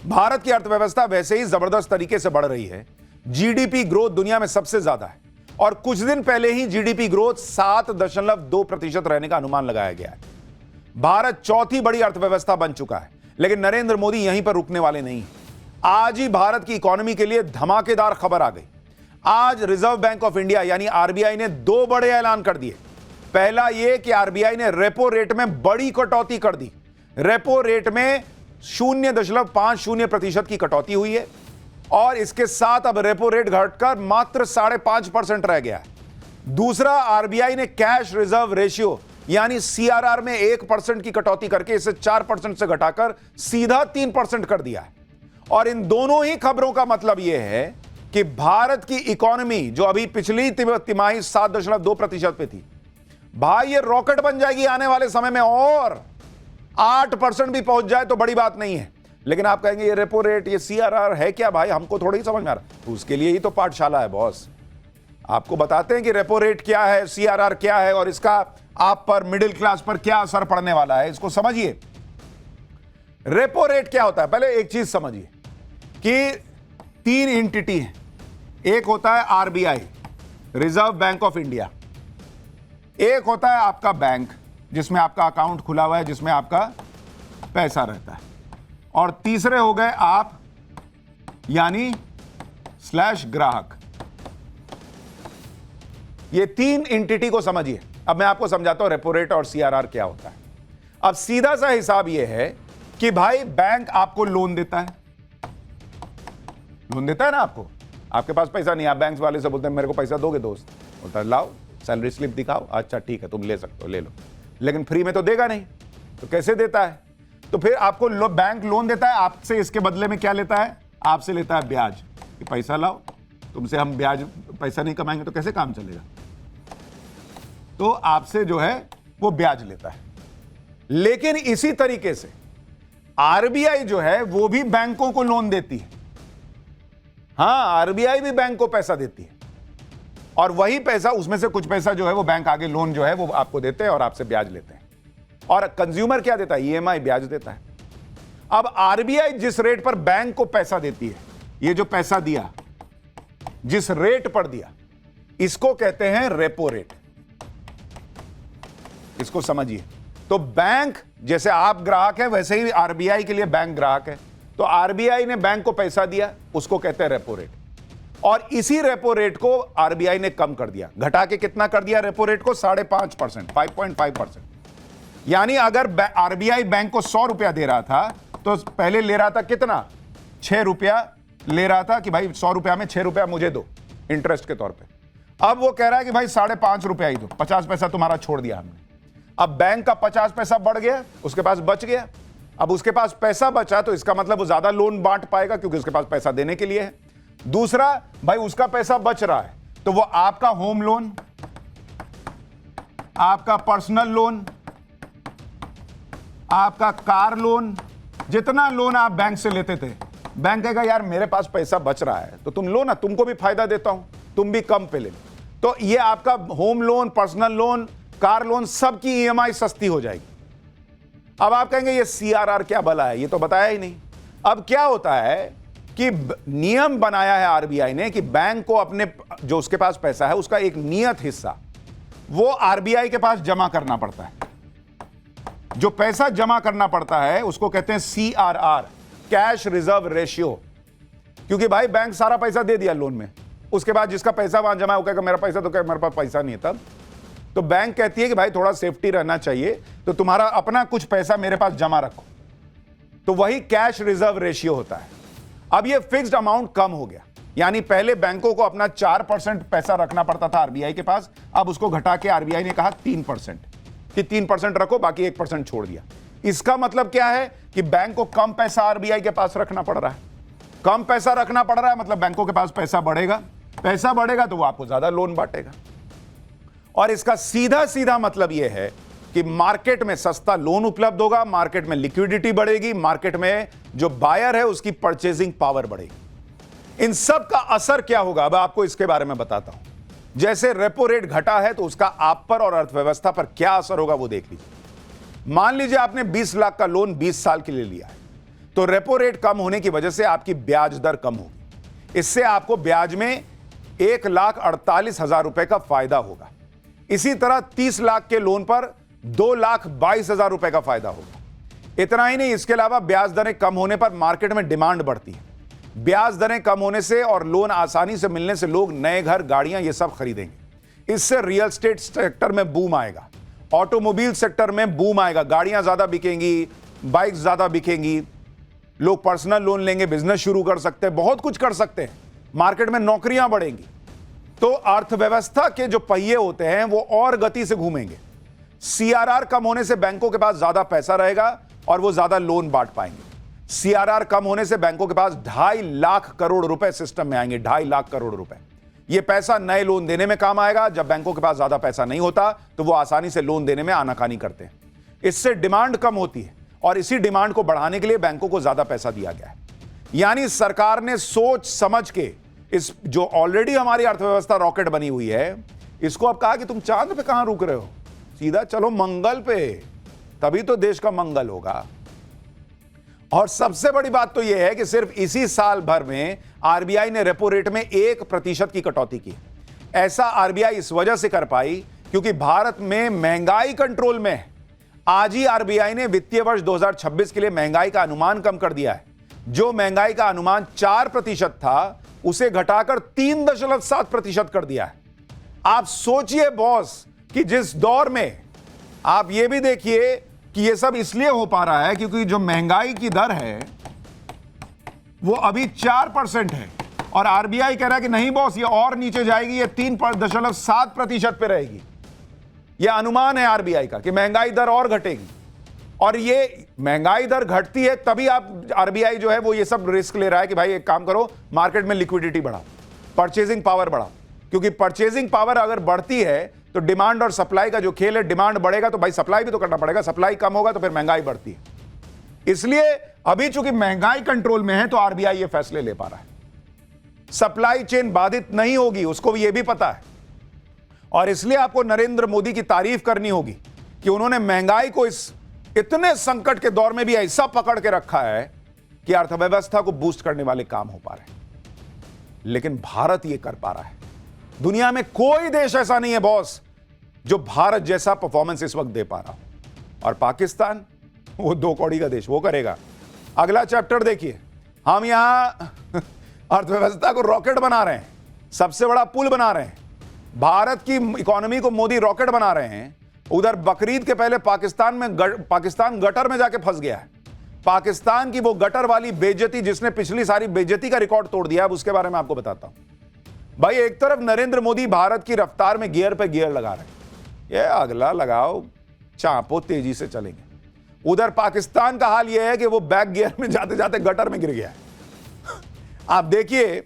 भारत की अर्थव्यवस्था वैसे ही जबरदस्त तरीके से बढ़ रही है। जीडीपी ग्रोथ दुनिया में सबसे ज्यादा है और कुछ दिन पहले ही जीडीपी ग्रोथ 7.2% रहने का अनुमान लगाया गया है। भारत चौथी बड़ी अर्थव्यवस्था बन चुका है, लेकिन नरेंद्र मोदी यहीं पर रुकने वाले नहीं। आज ही भारत की इकोनॉमी के लिए धमाकेदार खबर आ गई। आज रिजर्व बैंक ऑफ इंडिया यानी आरबीआई ने 2 बड़े ऐलान कर दिए। पहला यह कि आरबीआई ने रेपो रेट में बड़ी कटौती कर दी। रेपो रेट में 0.50% की कटौती हुई है और इसके साथ अब रेपो रेट घटकर मात्र 5.5% रह गया है। दूसरा, आरबीआई ने कैश रिजर्व रेशियो यानी सीआरआर में 1% की कटौती करके इसे 4% से घटाकर सीधा 3% कर दिया है। और इन दोनों ही खबरों का मतलब यह है कि भारत की इकोनॉमी जो अभी पिछली तिमाही 7.2% पे थी, भाई ये रॉकेट बन जाएगी आने वाले समय में और 8% भी पहुंच जाए तो बड़ी बात नहीं है। लेकिन आप कहेंगे ये रेपो रेट, ये सीआरआर है क्या भाई, हमको थोड़ी ही समझ में आ रहा। तो उसके लिए ही तो पाठशाला है बॉस। आपको बताते हैं कि रेपो रेट क्या है, सीआरआर क्या है और इसका आप पर, मिडिल क्लास पर क्या असर पड़ने वाला है, इसको समझिए। रेपो रेट क्या होता है, पहले एक चीज समझिए कि 3 एंटिटी है। एक होता है RBI, reserve bank of India. एक होता है आपका बैंक जिसमें आपका अकाउंट खुला हुआ है, जिसमें आपका पैसा रहता है। और तीसरे हो गए आप यानी स्लैश ग्राहक। ये 3 एंटिटी को समझिए। अब मैं आपको समझाता हूं रेपो रेट और सीआरआर क्या होता है। अब सीधा सा हिसाब यह है कि भाई बैंक आपको लोन देता है, लोन देता है ना आपको। आपके पास पैसा नहीं, आप बैंक वाले से बोलते हैं मेरे को पैसा दोगे दोस्त, बोलता है लाओ सैलरी स्लिप दिखाओ, अच्छा ठीक है तुम ले सकते हो ले लो, लेकिन फ्री में तो देगा नहीं। तो कैसे देता है? तो फिर आपको बैंक लोन देता है, आपसे इसके बदले में क्या लेता है? आपसे लेता है ब्याज कि पैसा लाओ, तुमसे हम ब्याज पैसा नहीं कमाएंगे तो कैसे काम चलेगा। तो आपसे जो है वो ब्याज लेता है। लेकिन इसी तरीके से आरबीआई जो है वो भी बैंकों को लोन देती है। हां, आरबीआई भी बैंक को पैसा देती है और वही पैसा, उसमें से कुछ पैसा जो है वो बैंक आगे लोन जो है वो आपको देते हैं और आपसे ब्याज लेते हैं। और कंज्यूमर क्या देता है? ईएमआई ब्याज देता है। अब आरबीआई जिस रेट पर बैंक को पैसा देती है, ये जो पैसा दिया, जिस रेट पर दिया, इसको कहते हैं रेपो रेट। इसको समझिए। तो बैंक, जैसे आप ग्राहक हैं वैसे ही आरबीआई के लिए बैंक ग्राहक है। तो आरबीआई ने बैंक को पैसा दिया, उसको कहते हैं रेपो रेट। और इसी रेपो रेट को आरबीआई ने कम कर दिया, घटा के कितना कर दिया रेपो रेट को? 5.5%, 5.5%। यानी अगर आरबीआई बैंक को 100 रुपया दे रहा था तो पहले ले रहा था कितना? 6 रुपया ले रहा था कि भाई 100 रुपया में 6 रुपया मुझे दो इंटरेस्ट के तौर पे। अब वो कह रहा है कि भाई 5.5 रुपया ही दो, 50 पैसा तुम्हारा छोड़ दिया हमने। अब बैंक का 50 पैसा बढ़ गया, उसके पास बच गया। अब उसके पास पैसा बचा तो इसका मतलब वो ज्यादा लोन बांट पाएगा क्योंकि उसके पास पैसा देने के लिए है। दूसरा, भाई उसका पैसा बच रहा है तो वो आपका होम लोन, आपका पर्सनल लोन, आपका कार लोन, जितना लोन आप बैंक से लेते थे, बैंक कहेगा यार मेरे पास पैसा बच रहा है तो तुम लो ना, तुमको भी फायदा देता हूं, तुम भी कम पे ले लो। तो ये आपका home loan, personal loan, car loan, सबकी ईएमआई सस्ती हो जाएगी। अब आप कहेंगे ये सीआरआर क्या भला है, ये तो बताया ही नहीं। अब क्या होता है कि नियम बनाया है आरबीआई ने कि बैंक को अपने जो उसके पास पैसा है उसका एक नियत हिस्सा वो आरबीआई के पास जमा करना पड़ता है। जो पैसा जमा करना पड़ता है उसको कहते हैं सीआरआर, कैश रिजर्व रेशियो। क्योंकि भाई बैंक सारा पैसा दे दिया लोन में, उसके बाद जिसका पैसा वहां जमा हो कहेगा मेरा पैसा, तो क्या मेरे पास पैसा नहीं है। तब तो बैंक कहती है कि भाई थोड़ा सेफ्टी रहना चाहिए तो तुम्हारा अपना कुछ पैसा मेरे पास जमा रखो, तो वही कैश रिजर्व रेशियो होता है। अब ये फिक्स्ड अमाउंट कम हो गया, यानी पहले बैंकों को अपना 4% पैसा रखना पड़ता था आरबीआई के पास, अब उसको घटा के आरबीआई ने कहा 3% कि 3% रखो, बाकी 1% छोड़ दिया। इसका मतलब क्या है कि बैंक को कम पैसा आरबीआई के पास रखना पड़ रहा है। कम पैसा रखना पड़ रहा है मतलब बैंकों के पास पैसा बढ़ेगा, पैसा बढ़ेगा तो वो आपको ज्यादा लोन बांटेगा। और इसका सीधा सीधा मतलब यह है कि मार्केट में सस्ता लोन उपलब्ध होगा, मार्केट में लिक्विडिटी बढ़ेगी, मार्केट में जो बायर है उसकी परचेजिंग पावर बढ़ेगी। इन सब का असर क्या होगा, अब आपको इसके बारे में बताता हूं। जैसे रेपो रेट घटा है तो उसका आप पर और अर्थव्यवस्था पर क्या असर होगा वो देख लीजिए। मान लीजिए आपने 20 लाख का लोन 20 साल के लिए लिया है, तो रेपो रेट कम होने की वजह से आपकी ब्याज दर कम होगी। इससे आपको ब्याज में 1,48,000 रुपए का फायदा होगा। इसी तरह 30 लाख के लोन पर 2,22,000 रुपए का फायदा होगा। इतना ही नहीं, इसके अलावा ब्याज दरें कम होने पर मार्केट में डिमांड बढ़ती है। ब्याज दरें कम होने से और लोन आसानी से मिलने से लोग नए घर, गाड़ियां ये सब खरीदेंगे। इससे रियल एस्टेट सेक्टर में बूम आएगा, ऑटोमोबाइल सेक्टर में बूम आएगा, गाड़ियां ज्यादा बिकेंगी, बाइक ज्यादा बिकेंगी, लोग पर्सनल लोन लेंगे, बिजनेस शुरू कर सकते हैं, बहुत कुछ कर सकते हैं, मार्केट में नौकरियां बढ़ेंगी। तो अर्थव्यवस्था के जो पहिए होते हैं वो और गति से घूमेंगे। सीआरआर कम होने से बैंकों के पास ज्यादा पैसा रहेगा और वो ज्यादा लोन बांट पाएंगे। सीआरआर कम होने से बैंकों के पास 2.5 लाख करोड़ रुपए सिस्टम में आएंगे, 2.5 लाख करोड़ रुपए। ये पैसा नए लोन देने में काम आएगा। जब बैंकों के पास ज्यादा पैसा नहीं होता तो वो आसानी से लोन देने में आनाकानी करते हैं। इससे डिमांड कम होती है और इसी डिमांड को बढ़ाने के लिए बैंकों को ज्यादा पैसा दिया गया है। यानी सरकार ने सोच समझ के इस जो ऑलरेडी हमारी अर्थव्यवस्था रॉकेट बनी हुई है, इसको अब कहा कि तुम चांद पे कहां रुक रहे हो, सीधा चलो मंगल पे, तभी तो देश का मंगल होगा। और सबसे बड़ी बात तो यह है कि सिर्फ इसी साल भर में आरबीआई ने रेपो रेट में 1% की कटौती की। ऐसा आरबीआई इस वजह से कर पाई क्योंकि भारत में महंगाई कंट्रोल में है। आज ही आरबीआई ने वित्तीय वर्ष 2026 के लिए महंगाई का अनुमान कम कर दिया है। जो महंगाई का अनुमान 4% था उसे घटाकर 3.7% कर दिया है। आप सोचिए बॉस कि जिस दौर में, आप यह भी देखिए कि यह सब इसलिए हो पा रहा है क्योंकि जो महंगाई की दर है वो अभी 4% है और आरबीआई कह रहा है कि नहीं बॉस, ये और नीचे जाएगी, ये 3.7% पे रहेगी। यह अनुमान है आरबीआई का कि महंगाई दर और घटेगी। और ये महंगाई दर घटती है तभी आप आरबीआई जो है वो ये सब रिस्क ले रहा है कि भाई एक काम करो, मार्केट में लिक्विडिटी बढ़ाओ, परचेजिंग पावर बढ़ाओ। क्योंकि परचेजिंग पावर अगर बढ़ती है तो डिमांड और सप्लाई का जो खेल है, डिमांड बढ़ेगा तो भाई सप्लाई भी तो करना पड़ेगा, सप्लाई कम होगा तो फिर महंगाई बढ़ती है। इसलिए अभी चूंकि महंगाई कंट्रोल में है तो आरबीआई ये फैसले ले पा रहा है। सप्लाई चेन बाधित नहीं होगी, उसको भी ये भी पता है। और इसलिए आपको नरेंद्र मोदी की तारीफ करनी होगी कि उन्होंने महंगाई को इस इतने संकट के दौर में भी ऐसा पकड़ के रखा है कि अर्थव्यवस्था को बूस्ट करने वाले काम हो पा रहे हैं। लेकिन भारत ये कर पा रहा है। दुनिया में कोई देश ऐसा नहीं है बॉस जो भारत जैसा परफॉर्मेंस इस वक्त दे पा रहा हो। और पाकिस्तान, वो 2 कौड़ी का देश, वो करेगा। अगला चैप्टर देखिए, हम यहां अर्थव्यवस्था को रॉकेट बना रहे हैं, सबसे बड़ा पुल बना रहे हैं, भारत की इकोनॉमी को मोदी रॉकेट बना रहे हैं। उधर बकरीद के पहले पाकिस्तान गटर में जाके फंस गया है। पाकिस्तान की वो गटर वाली बेइज्जती जिसने पिछली सारी बेइज्जती का रिकॉर्ड तोड़ दिया, अब उसके बारे में आपको बताता हूं। भाई एक तरफ नरेंद्र मोदी भारत की रफ्तार में गियर पे गियर लगा रहे हैं, ये अगला लगाओ, चांपो, तेजी से चलेंगे। उधर पाकिस्तान का हाल यह है कि वो बैक गियर में जाते जाते गटर में गिर गया है। आप देखिए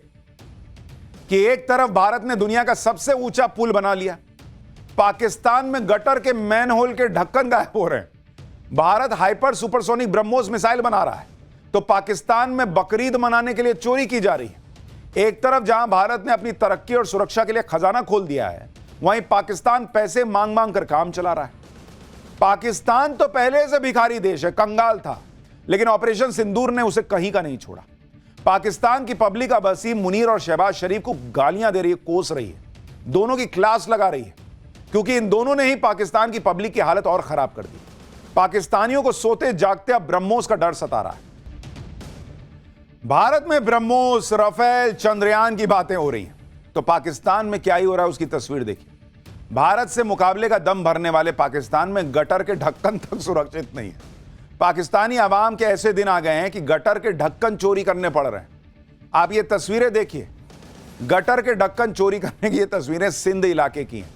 कि एक तरफ भारत ने दुनिया का सबसे ऊंचा पुल बना लिया, पाकिस्तान में गटर के मैनहोल के ढक्कन गायब हो रहे हैं। Bharat hyper supersonic BrahMos missile बना रहा है तो पाकिस्तान में बकरीद मनाने के लिए चोरी की जा रही है। एक तरफ जहां भारत ने अपनी तरक्की और सुरक्षा के लिए खजाना खोल दिया है, वहीं पाकिस्तान पैसे मांग मांग कर काम चला रहा है। पाकिस्तान तो पहले से भिखारी देश है, कंगाल था, लेकिन ऑपरेशन सिंदूर ने उसे कहीं का नहीं छोड़ा। पाकिस्तान की पब्लिक अब वसीम मुनीर और शहबाज शरीफ को गालियां दे रही है, कोस रही है, दोनों की क्लास लगा रही है, क्योंकि इन दोनों ने ही पाकिस्तान की पब्लिक की हालत और खराब कर दी। पाकिस्तानियों को सोते जागते अब ब्रह्मोस का डर सता रहा है। भारत में ब्रह्मोस, राफेल, चंद्रयान की बातें हो रही हैं, तो पाकिस्तान में क्या ही हो रहा है उसकी तस्वीर देखिए। भारत से मुकाबले का दम भरने वाले पाकिस्तान में गटर के ढक्कन तक सुरक्षित नहीं है। पाकिस्तानी आवाम के ऐसे दिन आ गए हैं कि गटर के ढक्कन चोरी करने पड़ रहे हैं। आप ये तस्वीरें देखिए, गटर के ढक्कन चोरी करने की ये तस्वीरें सिंध इलाके की हैं,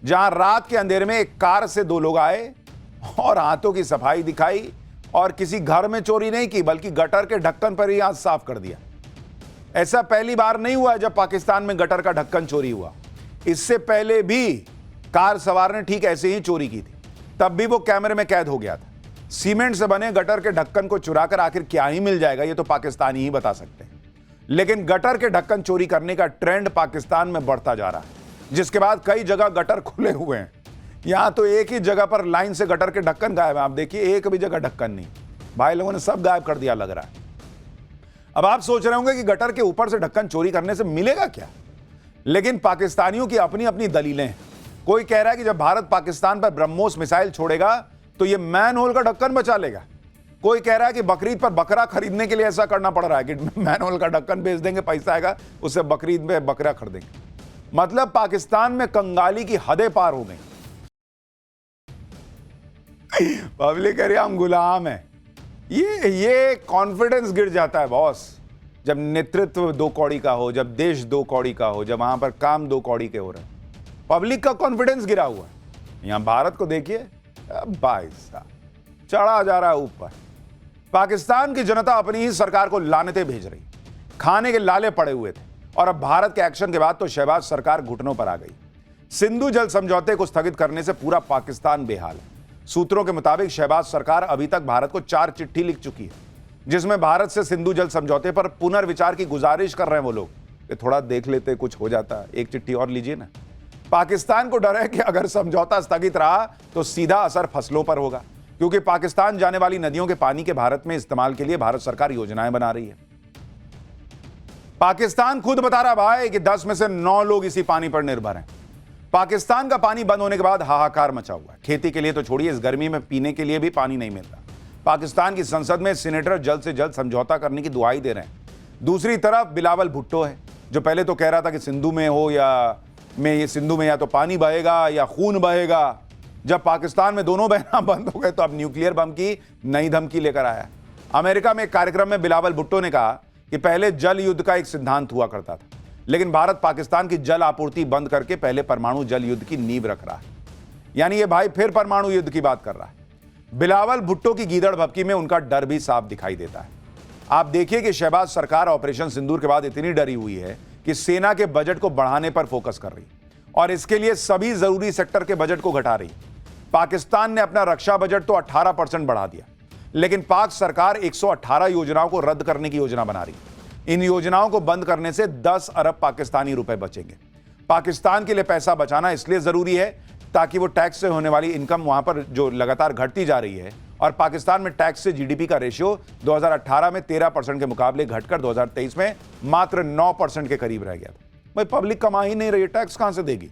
जहां रात के अंधेरे में एक कार से 2 लोग आए और हाथों की सफाई दिखाई और किसी घर में चोरी नहीं की बल्कि गटर के ढक्कन पर ही हाथ साफ कर दिया। ऐसा पहली बार नहीं हुआ जब पाकिस्तान में गटर का ढक्कन चोरी हुआ। इससे पहले भी कार सवार ने ठीक ऐसे ही चोरी की थी, तब भी वो कैमरे में कैद हो गया था। सीमेंट से बने गटर के ढक्कन को चुराकर आखिर क्या ही मिल जाएगा, ये तो पाकिस्तानी ही बता सकते हैं। लेकिन गटर के ढक्कन चोरी करने का ट्रेंड पाकिस्तान में बढ़ता जा रहा है, जिसके बाद कई जगह गटर खुले हुए हैं। यहां तो एक ही जगह पर लाइन से गटर के ढक्कन गायब है। आप देखिए, एक भी जगह ढक्कन नहीं, भाई लोगों ने सब गायब कर दिया लग रहा है। अब आप सोच रहे होंगे कि गटर के ऊपर से ढक्कन चोरी करने से मिलेगा क्या, लेकिन पाकिस्तानियों की अपनी अपनी दलीलें हैं। कोई कह रहा है कि जब भारत पाकिस्तान पर ब्रह्मोस मिसाइल छोड़ेगा तो यह मैन होल का ढक्कन बचा लेगा। कोई कह रहा है कि बकरीद पर बकरा खरीदने के लिए ऐसा करना पड़ रहा है कि मैन होल का ढक्कन बेच देंगे, पैसा आएगा, उससे बकरीद में बकरा खरीदेंगे। मतलब पाकिस्तान में कंगाली की हदें पार हो गई। पब्लिक कह रही हम गुलाम हैं। ये कॉन्फिडेंस गिर जाता है बॉस, जब नेतृत्व 2 कौड़ी का हो, जब देश 2 कौड़ी का हो, जब वहां पर काम 2 कौड़ी के हो रहे हैं। पब्लिक का कॉन्फिडेंस गिरा हुआ है। यहां भारत को देखिए, भाई साहब चढ़ा जा रहा है ऊपर। पाकिस्तान की जनता अपनी ही सरकार को लानतें भेज रही, खाने के लाले पड़े हुए थे, और अब भारत के एक्शन के बाद तो शहबाज सरकार घुटनों पर आ गई। सिंधु जल समझौते को स्थगित करने से पूरा पाकिस्तान बेहाल है। सूत्रों के मुताबिक शहबाज सरकार अभी तक भारत को 4 चिट्ठी लिख चुकी है, जिसमें भारत से सिंधु जल समझौते पर पुनर्विचार की गुजारिश कर रहे हैं वो लोग कि थोड़ा देख लेते, कुछ हो जाता, एक चिट्ठी और लीजिए ना। पाकिस्तान को डर है कि अगर समझौता स्थगित रहा तो सीधा असर फसलों पर होगा, क्योंकि पाकिस्तान जाने वाली नदियों के पानी के भारत में इस्तेमाल के लिए भारत सरकार योजनाएं बना रही है। पाकिस्तान खुद बता रहा भाई कि 10 में से 9 लोग इसी पानी पर निर्भर हैं। पाकिस्तान का पानी बंद होने के बाद हाहाकार मचा हुआ है। खेती के लिए तो छोड़िए, इस गर्मी में पीने के लिए भी पानी नहीं मिलता। पाकिस्तान की संसद में सीनेटर जल्द से जल्द समझौता करने की दुआई दे रहे हैं। दूसरी तरफ बिलावल भुट्टो है, जो पहले तो कह रहा था कि सिंधु में हो या सिंधु में या तो पानी बहेगा या खून बहेगा। जब पाकिस्तान में दोनों बहना बंद हो गए तो अब न्यूक्लियर बम की नई धमकी लेकर आया। अमेरिका में एक कार्यक्रम में बिलावल भुट्टो ने कहा कि पहले जल युद्ध का एक सिद्धांत हुआ करता था, लेकिन भारत पाकिस्तान की जल आपूर्ति बंद करके पहले परमाणु जल युद्ध की नींव रख रहा है। यानी ये भाई फिर परमाणु युद्ध की बात कर रहा है। बिलावल भुट्टो की गीदड़ भपकी में उनका डर भी साफ दिखाई देता है। आप देखिए कि शहबाज सरकार ऑपरेशन सिंदूर के बाद इतनी डरी हुई है कि सेना के बजट को बढ़ाने पर फोकस कर रही, और इसके लिए सभी जरूरी सेक्टर के बजट को घटा रही। पाकिस्तान ने अपना रक्षा बजट तो 18% बढ़ा दिया, लेकिन पाक सरकार 118 योजनाओं को रद्द करने की योजना बना रही। इन योजनाओं को बंद करने से 10 अरब पाकिस्तानी रुपए बचेंगे। पाकिस्तान के लिए पैसा बचाना इसलिए जरूरी है ताकि वो टैक्स से होने वाली इनकम वहां पर जो लगातार घटती जा रही है, और पाकिस्तान में टैक्स से जीडीपी का रेशियो 2018 में 13% के मुकाबले घटकर 2023 में मात्र 9% के करीब रह गया था। भाई पब्लिक कमा ही नहीं रही, टैक्स कहां से देगी।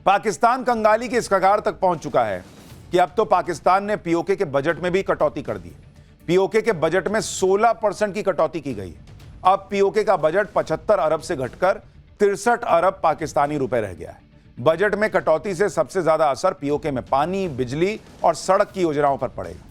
पाकिस्तान कंगाली के इस कगार तक पहुंच चुका है कि अब तो पाकिस्तान ने पीओके के बजट में भी कटौती कर दी। पीओके के बजट में 16% की कटौती की गई। अब पीओके का बजट 75 अरब से घटकर 63 अरब पाकिस्तानी रुपए रह गया है। बजट में कटौती से सबसे ज्यादा असर पीओके में पानी, बिजली और सड़क की योजनाओं पर पड़ेगा।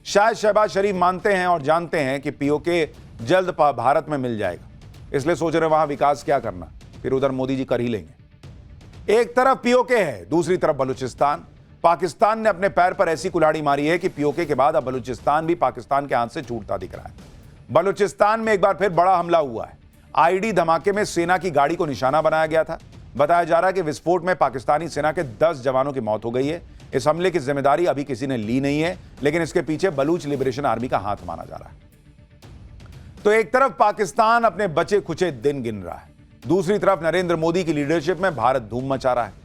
शायद शहबाज शरीफ मानते हैं और जानते हैं कि पीओके जल्द भारत में मिल जाएगा, इसलिए सोच रहे वहां विकास क्या करना, फिर उधर मोदी जी कर ही लेंगे। एक तरफ पीओके है, दूसरी तरफ बलूचिस्तान। पाकिस्तान ने अपने पैर पर ऐसी कुल्हाड़ी मारी है कि पीओके के बाद अब बलूचिस्तान भी पाकिस्तान के हाथ से छूटता दिख रहा है। बलूचिस्तान में एक बार फिर बड़ा हमला हुआ है। आईडी धमाके में सेना की गाड़ी को निशाना बनाया गया था। बताया जा रहा है कि विस्फोट में पाकिस्तानी सेना के 10 जवानों की मौत हो गई है। इस हमले की जिम्मेदारी अभी किसी ने ली नहीं है, लेकिन इसके पीछे बलूच लिबरेशन आर्मी का हाथ माना जा रहा है। तो एक तरफ पाकिस्तान अपने बचे खुचे दिन गिन रहा है, दूसरी तरफ नरेंद्र मोदी की लीडरशिप में भारत धूम मचा रहा है,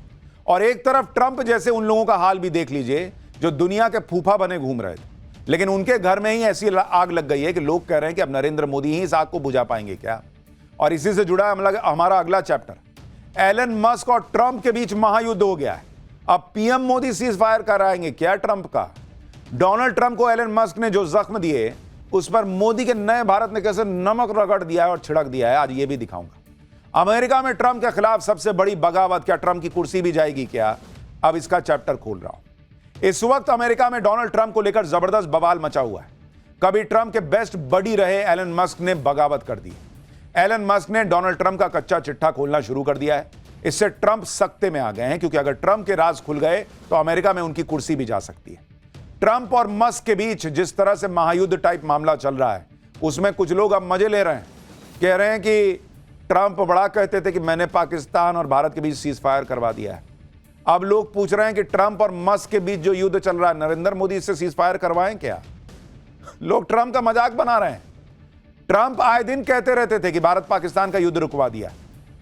और एक तरफ ट्रंप जैसे उन लोगों का हाल भी देख लीजिए जो दुनिया के फूफा बने घूम रहे थे, लेकिन उनके घर में ही ऐसी आग लग गई है कि लोग कह रहे हैं कि अब नरेंद्र मोदी ही इस आग को बुझा पाएंगे क्या। और इसी से जुड़ा हमारा अगला चैप्टर, एलन मस्क और ट्रंप के बीच महायुद्ध हो गया है। अब पीएम मोदी सीज फायर कराएंगे क्या ट्रंप का। डोनाल्ड ट्रंप को एलन मस्क ने जो जख्म दिए उस पर मोदी के नए भारत ने कैसे नमक रगड़ दिया है और छिड़क दिया है, आज ये भी दिखाऊंगा। अमेरिका में ट्रंप के खिलाफ सबसे बड़ी बगावत, क्या ट्रंप की कुर्सी भी जाएगी क्या, अब इसका चैप्टर खोल रहा हूं। इस वक्त अमेरिका में डोनाल्ड ट्रंप को लेकर जबरदस्त बवाल मचा हुआ है। कभी ट्रंप के बेस्ट बडी रहे एलन मस्क ने बगावत कर दी। एलन मस्क ने डोनाल्ड ट्रंप का कच्चा चिट्ठा खोलना शुरू कर दिया है। इससे ट्रंप सख्ते में आ गए हैं, क्योंकि अगर ट्रंप के राज खुल गए तो अमेरिका में उनकी कुर्सी भी जा सकती है। ट्रंप और मस्क के बीच जिस तरह से महायुद्ध टाइप मामला चल रहा है, उसमें कुछ लोग अब मजे ले रहे हैं। कह रहे हैं कि ट्रंप बड़ा कहते थे कि मैंने पाकिस्तान और भारत के बीच सीज फायर करवा दिया है, अब लोग पूछ रहे हैं कि ट्रंप और मस्क के बीच जो युद्ध चल रहा है, नरेंद्र मोदी इससे सीज फायर करवाएं क्या? लोग ट्रंप का मजाक बना रहे हैं। ट्रंप आए दिन कहते रहते थे कि भारत पाकिस्तान का युद्ध रुकवा दिया,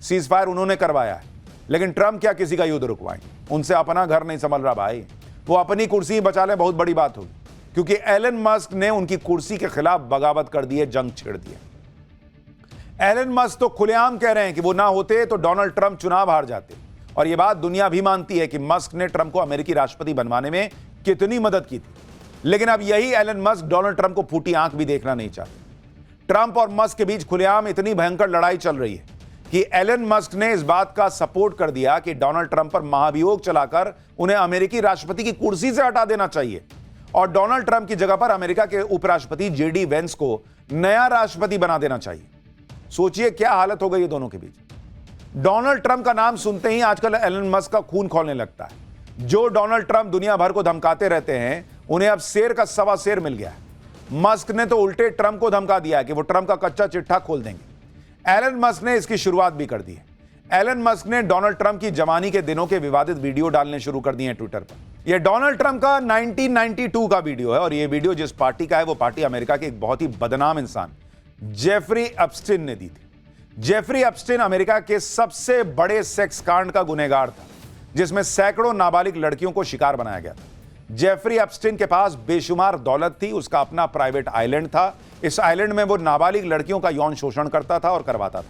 सीज फायर उन्होंने करवाया है, लेकिन ट्रंप क्या किसी का युद्ध रुकवाएंगे? उनसे अपना घर नहीं संभल रहा भाई, वो अपनी कुर्सी ही बचा ले, बहुत बड़ी बात होगी। क्योंकि एलन मस्क ने उनकी कुर्सी के खिलाफ बगावत कर दी है, जंग छेड़ दी है। एलन मस्क तो खुलेआम कह रहे हैं कि वो ना होते तो डोनाल्ड ट्रंप चुनाव हार जाते, और यह बात दुनिया भी मानती है कि मस्क ने ट्रंप को अमेरिकी राष्ट्रपति बनवाने में कितनी मदद की थी। लेकिन अब यही एलन मस्क डोनाल्ड ट्रंप को फूटी आंख भी देखना नहीं चाहते। ट्रंप और मस्क के बीच खुलेआम इतनी भयंकर लड़ाई चल रही है कि एलन मस्क ने इस बात का सपोर्ट कर दिया कि डोनाल्ड ट्रंप पर महाभियोग चलाकर उन्हें अमेरिकी राष्ट्रपति की कुर्सी से हटा देना चाहिए और डोनाल्ड ट्रंप की जगह पर अमेरिका के उपराष्ट्रपति जेडी वेंस को नया राष्ट्रपति बना देना चाहिए। सोचिए क्या हालत हो गई है दोनों के बीच। डोनाल्ड ट्रंप का नाम सुनते ही आजकल एलन मस्क का खून खौलने लगता है। जो डोनाल्ड ट्रंप दुनिया भर को धमकाते रहते हैं, उन्हें अब शेर का सवा शेर मिल गया है। मस्क ने तो उल्टे ट्रंप को धमका दिया है कि वो ट्रंप का कच्चा चिट्ठा खोल देंगे। एलन मस्क ने इसकी शुरुआत भी कर दी है। एलन मस्क ने डोनाल्ड ट्रंप की जवानी के दिनों के विवादित वीडियो डालने शुरू कर दिए हैं ट्विटर पर। यह डोनाल्ड ट्रंप का 1992 का वीडियो है और यह वीडियो जिस पार्टी का है, वो पार्टी अमेरिका के एक बहुत ही बदनाम इंसान जेफरी एप्स्टीन ने दी थी। जेफरी एप्स्टीन अमेरिका के सबसे बड़े सेक्स कांड का गुनहगार था, जिसमें सैकड़ों नाबालिग लड़कियों को शिकार बनाया गया था। जेफरी एप्स्टीन के पास बेशुमार दौलत थी, उसका अपना प्राइवेट आइलैंड था। इस आइलैंड में वो नाबालिग लड़कियों का यौन शोषण करता था और करवाता था।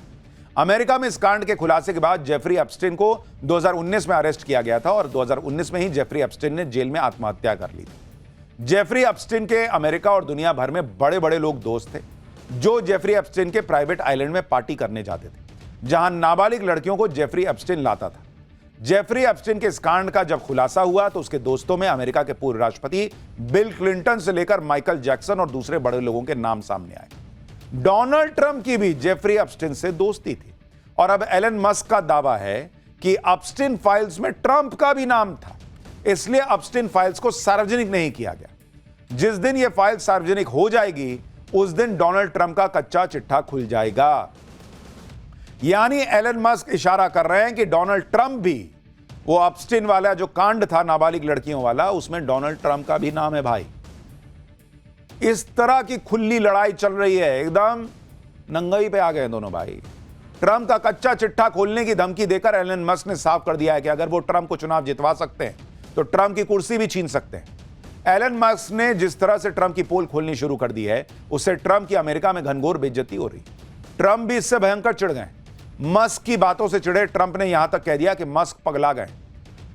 अमेरिका में इस कांड के खुलासे के बाद जेफरी एप्स्टीन को 2019 में अरेस्ट किया गया था और 2019 में ही जेफरी एप्स्टीन ने जेल में आत्महत्या कर ली थी। जेफरी एप्स्टीन के अमेरिका और दुनिया भर में बड़े बड़े लोग दोस्त थे, जो जेफरी एप्स्टीन के प्राइवेट आइलैंड में पार्टी करने जाते थे, जहां नाबालिग लड़कियों को जेफरी एप्स्टीन लाता था। जेफरी एप्स्टीन के इस कांड का जब खुलासा हुआ तो उसके दोस्तों में अमेरिका के पूर्व राष्ट्रपति बिल क्लिंटन से लेकर माइकल जैक्सन और दूसरे बड़े लोगों के नाम सामने आए। डोनाल्ड ट्रंप की भी जेफरी एप्स्टीन से दोस्ती थी और अब एलन मस्क का दावा है कि एप्स्टीन फाइल्स में ट्रंप का भी नाम था, इसलिए एप्स्टीन फाइल्स को सार्वजनिक नहीं किया गया। जिस दिन यह फाइल सार्वजनिक हो जाएगी, उस दिन डोनाल्ड ट्रंप का कच्चा चिट्ठा खुल जाएगा। यानी एलन मस्क इशारा कर रहे हैं कि डोनाल्ड ट्रंप भी, वो एप्स्टीन वाला जो कांड था नाबालिग लड़कियों वाला, उसमें डोनाल्ड ट्रंप का भी नाम है भाई। इस तरह की खुली लड़ाई चल रही है, एकदम नंगाई पे आ गए दोनों भाई। ट्रंप का कच्चा चिट्ठा खोलने की धमकी देकर एलन मस्क ने साफ कर दिया है कि अगर वो ट्रंप को चुनाव जितवा सकते हैं तो ट्रंप की कुर्सी भी छीन सकते हैं। एलन मस्क ने जिस तरह से ट्रंप की पोल खोलनी शुरू कर दी है, उससे ट्रंप की अमेरिका में घनघोर बेइज्जती हो रही। ट्रंप भी इससे भयंकर चिढ़ गए। मस्क की बातों से चिढ़े ट्रंप ने यहां तक कह दिया कि मस्क पगला गए।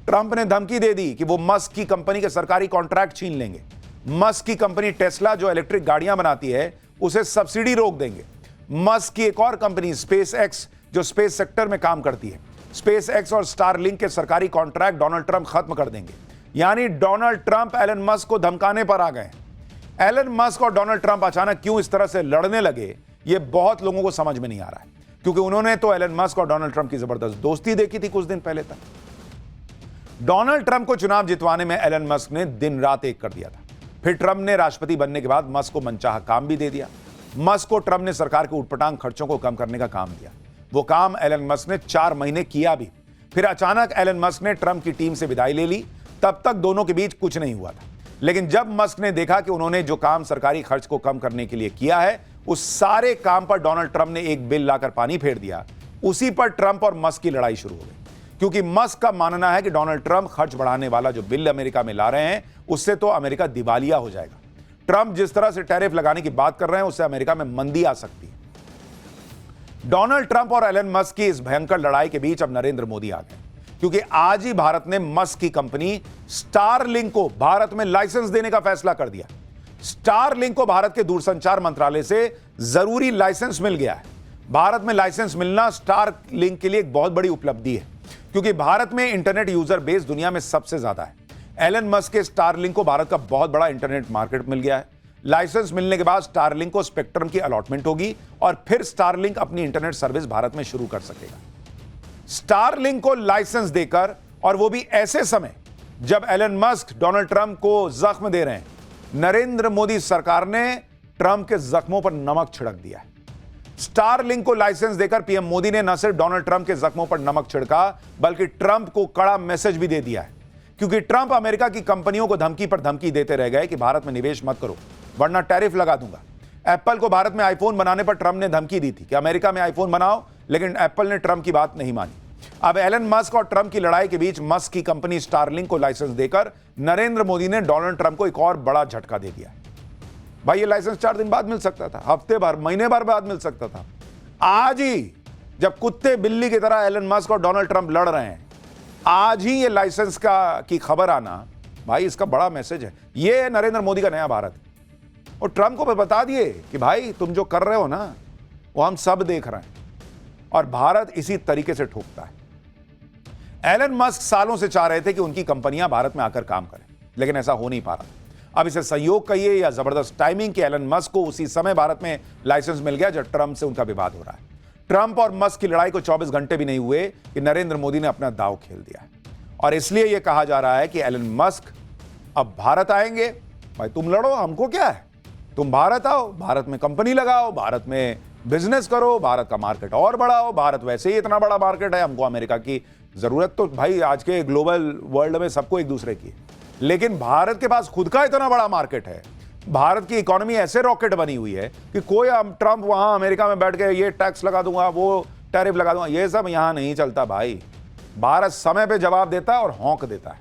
ट्रंप ने धमकी दे दी कि वो मस्क की कंपनी के सरकारी कॉन्ट्रैक्ट छीन लेंगे। मस्क की कंपनी टेस्ला जो इलेक्ट्रिक गाड़ियां बनाती है, उसे सब्सिडी रोक देंगे। मस्क की एक और कंपनी स्पेस एक्स, जो स्पेस सेक्टर में काम करती है, स्पेस एक्स और स्टारलिंक के सरकारी कॉन्ट्रैक्ट डोनाल्ड ट्रंप खत्म कर देंगे। यानी डोनाल्ड ट्रंप एलन मस्क को धमकाने पर आ गए। एलन मस्क और डोनाल्ड ट्रंप अचानक क्यों इस तरह से लड़ने लगे, ये बहुत लोगों को समझ में नहीं आ रहा है, क्योंकि उन्होंने तो एलन मस्क और डोनाल्ड ट्रंप की जबरदस्त दोस्ती देखी थी कुछ दिन पहले तक। डोनाल्ड ट्रंप को चुनाव जितवाने में एलन मस्क ने दिन रात एक कर दिया था। फिर ट्रंप ने राष्ट्रपति बनने के बाद मस्क को मनचाहा काम भी दे दिया। मस्क को ट्रंप ने सरकार के उटपटांग खर्चों को कम करने का काम दिया। वो काम एलन मस्क ने 4 महीने किया भी। फिर अचानक एलन मस्क ने ट्रंप की टीम से विदाई ले ली। तब तक दोनों के बीच कुछ नहीं हुआ था, लेकिन जब मस्क ने देखा कि उन्होंने जो काम सरकारी खर्च को कम करने के लिए किया है, उस सारे काम पर डोनाल्ड ट्रंप ने एक बिल लाकर पानी फेर दिया। उसी पर ट्रंप और मस्क की लड़ाई शुरू हो गई, क्योंकि मस्क का मानना है कि डोनाल्ड ट्रंप खर्च बढ़ाने वाला जो बिल अमेरिका में ला रहे हैं, उससे तो अमेरिका दिवालिया हो जाएगा। ट्रंप जिस तरह से टैरिफ लगाने की बात कर रहे हैं, उससे अमेरिका में मंदी आ सकती है। डोनाल्ड ट्रंप और एलन मस्क की इस भयंकर लड़ाई के बीच अब नरेंद्र मोदी आ गए, क्योंकि आज ही भारत ने मस्क की कंपनी स्टारलिंक को भारत में लाइसेंस देने का फैसला कर दिया। स्टारलिंक को भारत के दूरसंचार मंत्रालय से जरूरी लाइसेंस मिल गया है। भारत में लाइसेंस मिलना स्टारलिंक के लिए एक बहुत बड़ी उपलब्धि है, क्योंकि भारत में इंटरनेट यूजर बेस दुनिया में सबसे ज्यादा है। एलन मस्क के स्टारलिंक को भारत का बहुत बड़ा इंटरनेट मार्केट मिल गया है। लाइसेंस मिलने के बाद स्टारलिंक को स्पेक्ट्रम की अलॉटमेंट होगी और फिर स्टारलिंक अपनी इंटरनेट सर्विस भारत में शुरू कर सकेगा। स्टारलिंक को लाइसेंस देकर, और वो भी ऐसे समय जब एलन मस्क डोनाल्ड ट्रंप को जख्म दे रहे हैं, नरेंद्र मोदी सरकार ने ट्रंप के जख्मों पर नमक छिड़क दिया है। स्टारलिंक को लाइसेंस देकर पीएम मोदी ने न सिर्फ डोनाल्ड ट्रंप के जख्मों पर नमक छिड़का बल्कि ट्रंप को कड़ा मैसेज भी दे दिया है, क्योंकि ट्रंप अमेरिका की कंपनियों को धमकी पर धमकी देते रह गए कि भारत में निवेश मत करो वरना टैरिफ लगा दूंगा। एप्पल को भारत में आईफोन बनाने पर ट्रंप ने धमकी दी थी कि अमेरिका में आईफोन बनाओ, लेकिन एप्पल ने ट्रंप की बात नहीं मानी। अब एलन मस्क और ट्रंप की लड़ाई के बीच मस्क की कंपनी स्टारलिंक को लाइसेंस देकर नरेंद्र मोदी ने डोनाल्ड ट्रंप को एक और बड़ा झटका दे दिया। भाई ये लाइसेंस 4 दिन बाद मिल सकता था, हफ्ते भर, महीने भर बाद मिल सकता था। आज ही जब कुत्ते बिल्ली की तरह एलन मस्क और डोनाल्ड ट्रंप लड़ रहे हैं, आज ही ये लाइसेंस की खबर आना, भाई इसका बड़ा मैसेज है। ये नरेंद्र मोदी का नया भारत। और ट्रंप को बता दिए कि भाई तुम जो कर रहे हो ना वो हम सब देख रहे हैं, और भारत इसी तरीके से ठोकता है। एलन मस्क सालों से चाह रहे थे कि उनकी कंपनियां भारत में आकर काम करें, लेकिन ऐसा हो नहीं पा रहा। अब इसे संयोग कहिए या जबरदस्त टाइमिंग कि एलन मस्क को उसी समय भारत में लाइसेंस मिल गया जब ट्रंप से उनका विवाद हो रहा है। ट्रंप और मस्क की लड़ाई को 24 घंटे भी नहीं हुए कि नरेंद्र मोदी ने अपना दांव खेल दिया है, और इसलिए यह कहा जा रहा है कि एलन मस्क अब भारत आएंगे। भाई तुम लड़ो, हमको क्या है, तुम भारत आओ, भारत में कंपनी लगाओ, भारत में बिजनेस करो, भारत का मार्केट और बढ़ाओ। भारत वैसे ही इतना बड़ा मार्केट है, हमको अमेरिका की जरूरत तो भाई आज के ग्लोबल वर्ल्ड में सबको एक दूसरे की, लेकिन भारत के पास खुद का इतना बड़ा मार्केट है। भारत की इकोनॉमी ऐसे रॉकेट बनी हुई है कि कोई ट्रंप वहां अमेरिका में बैठ के ये टैक्स लगा दूंगा, वो टैरिफ लगा दूंगा, ये सब यहां नहीं चलता भाई। भारत समय पे जवाब देता है और हौंक देता है।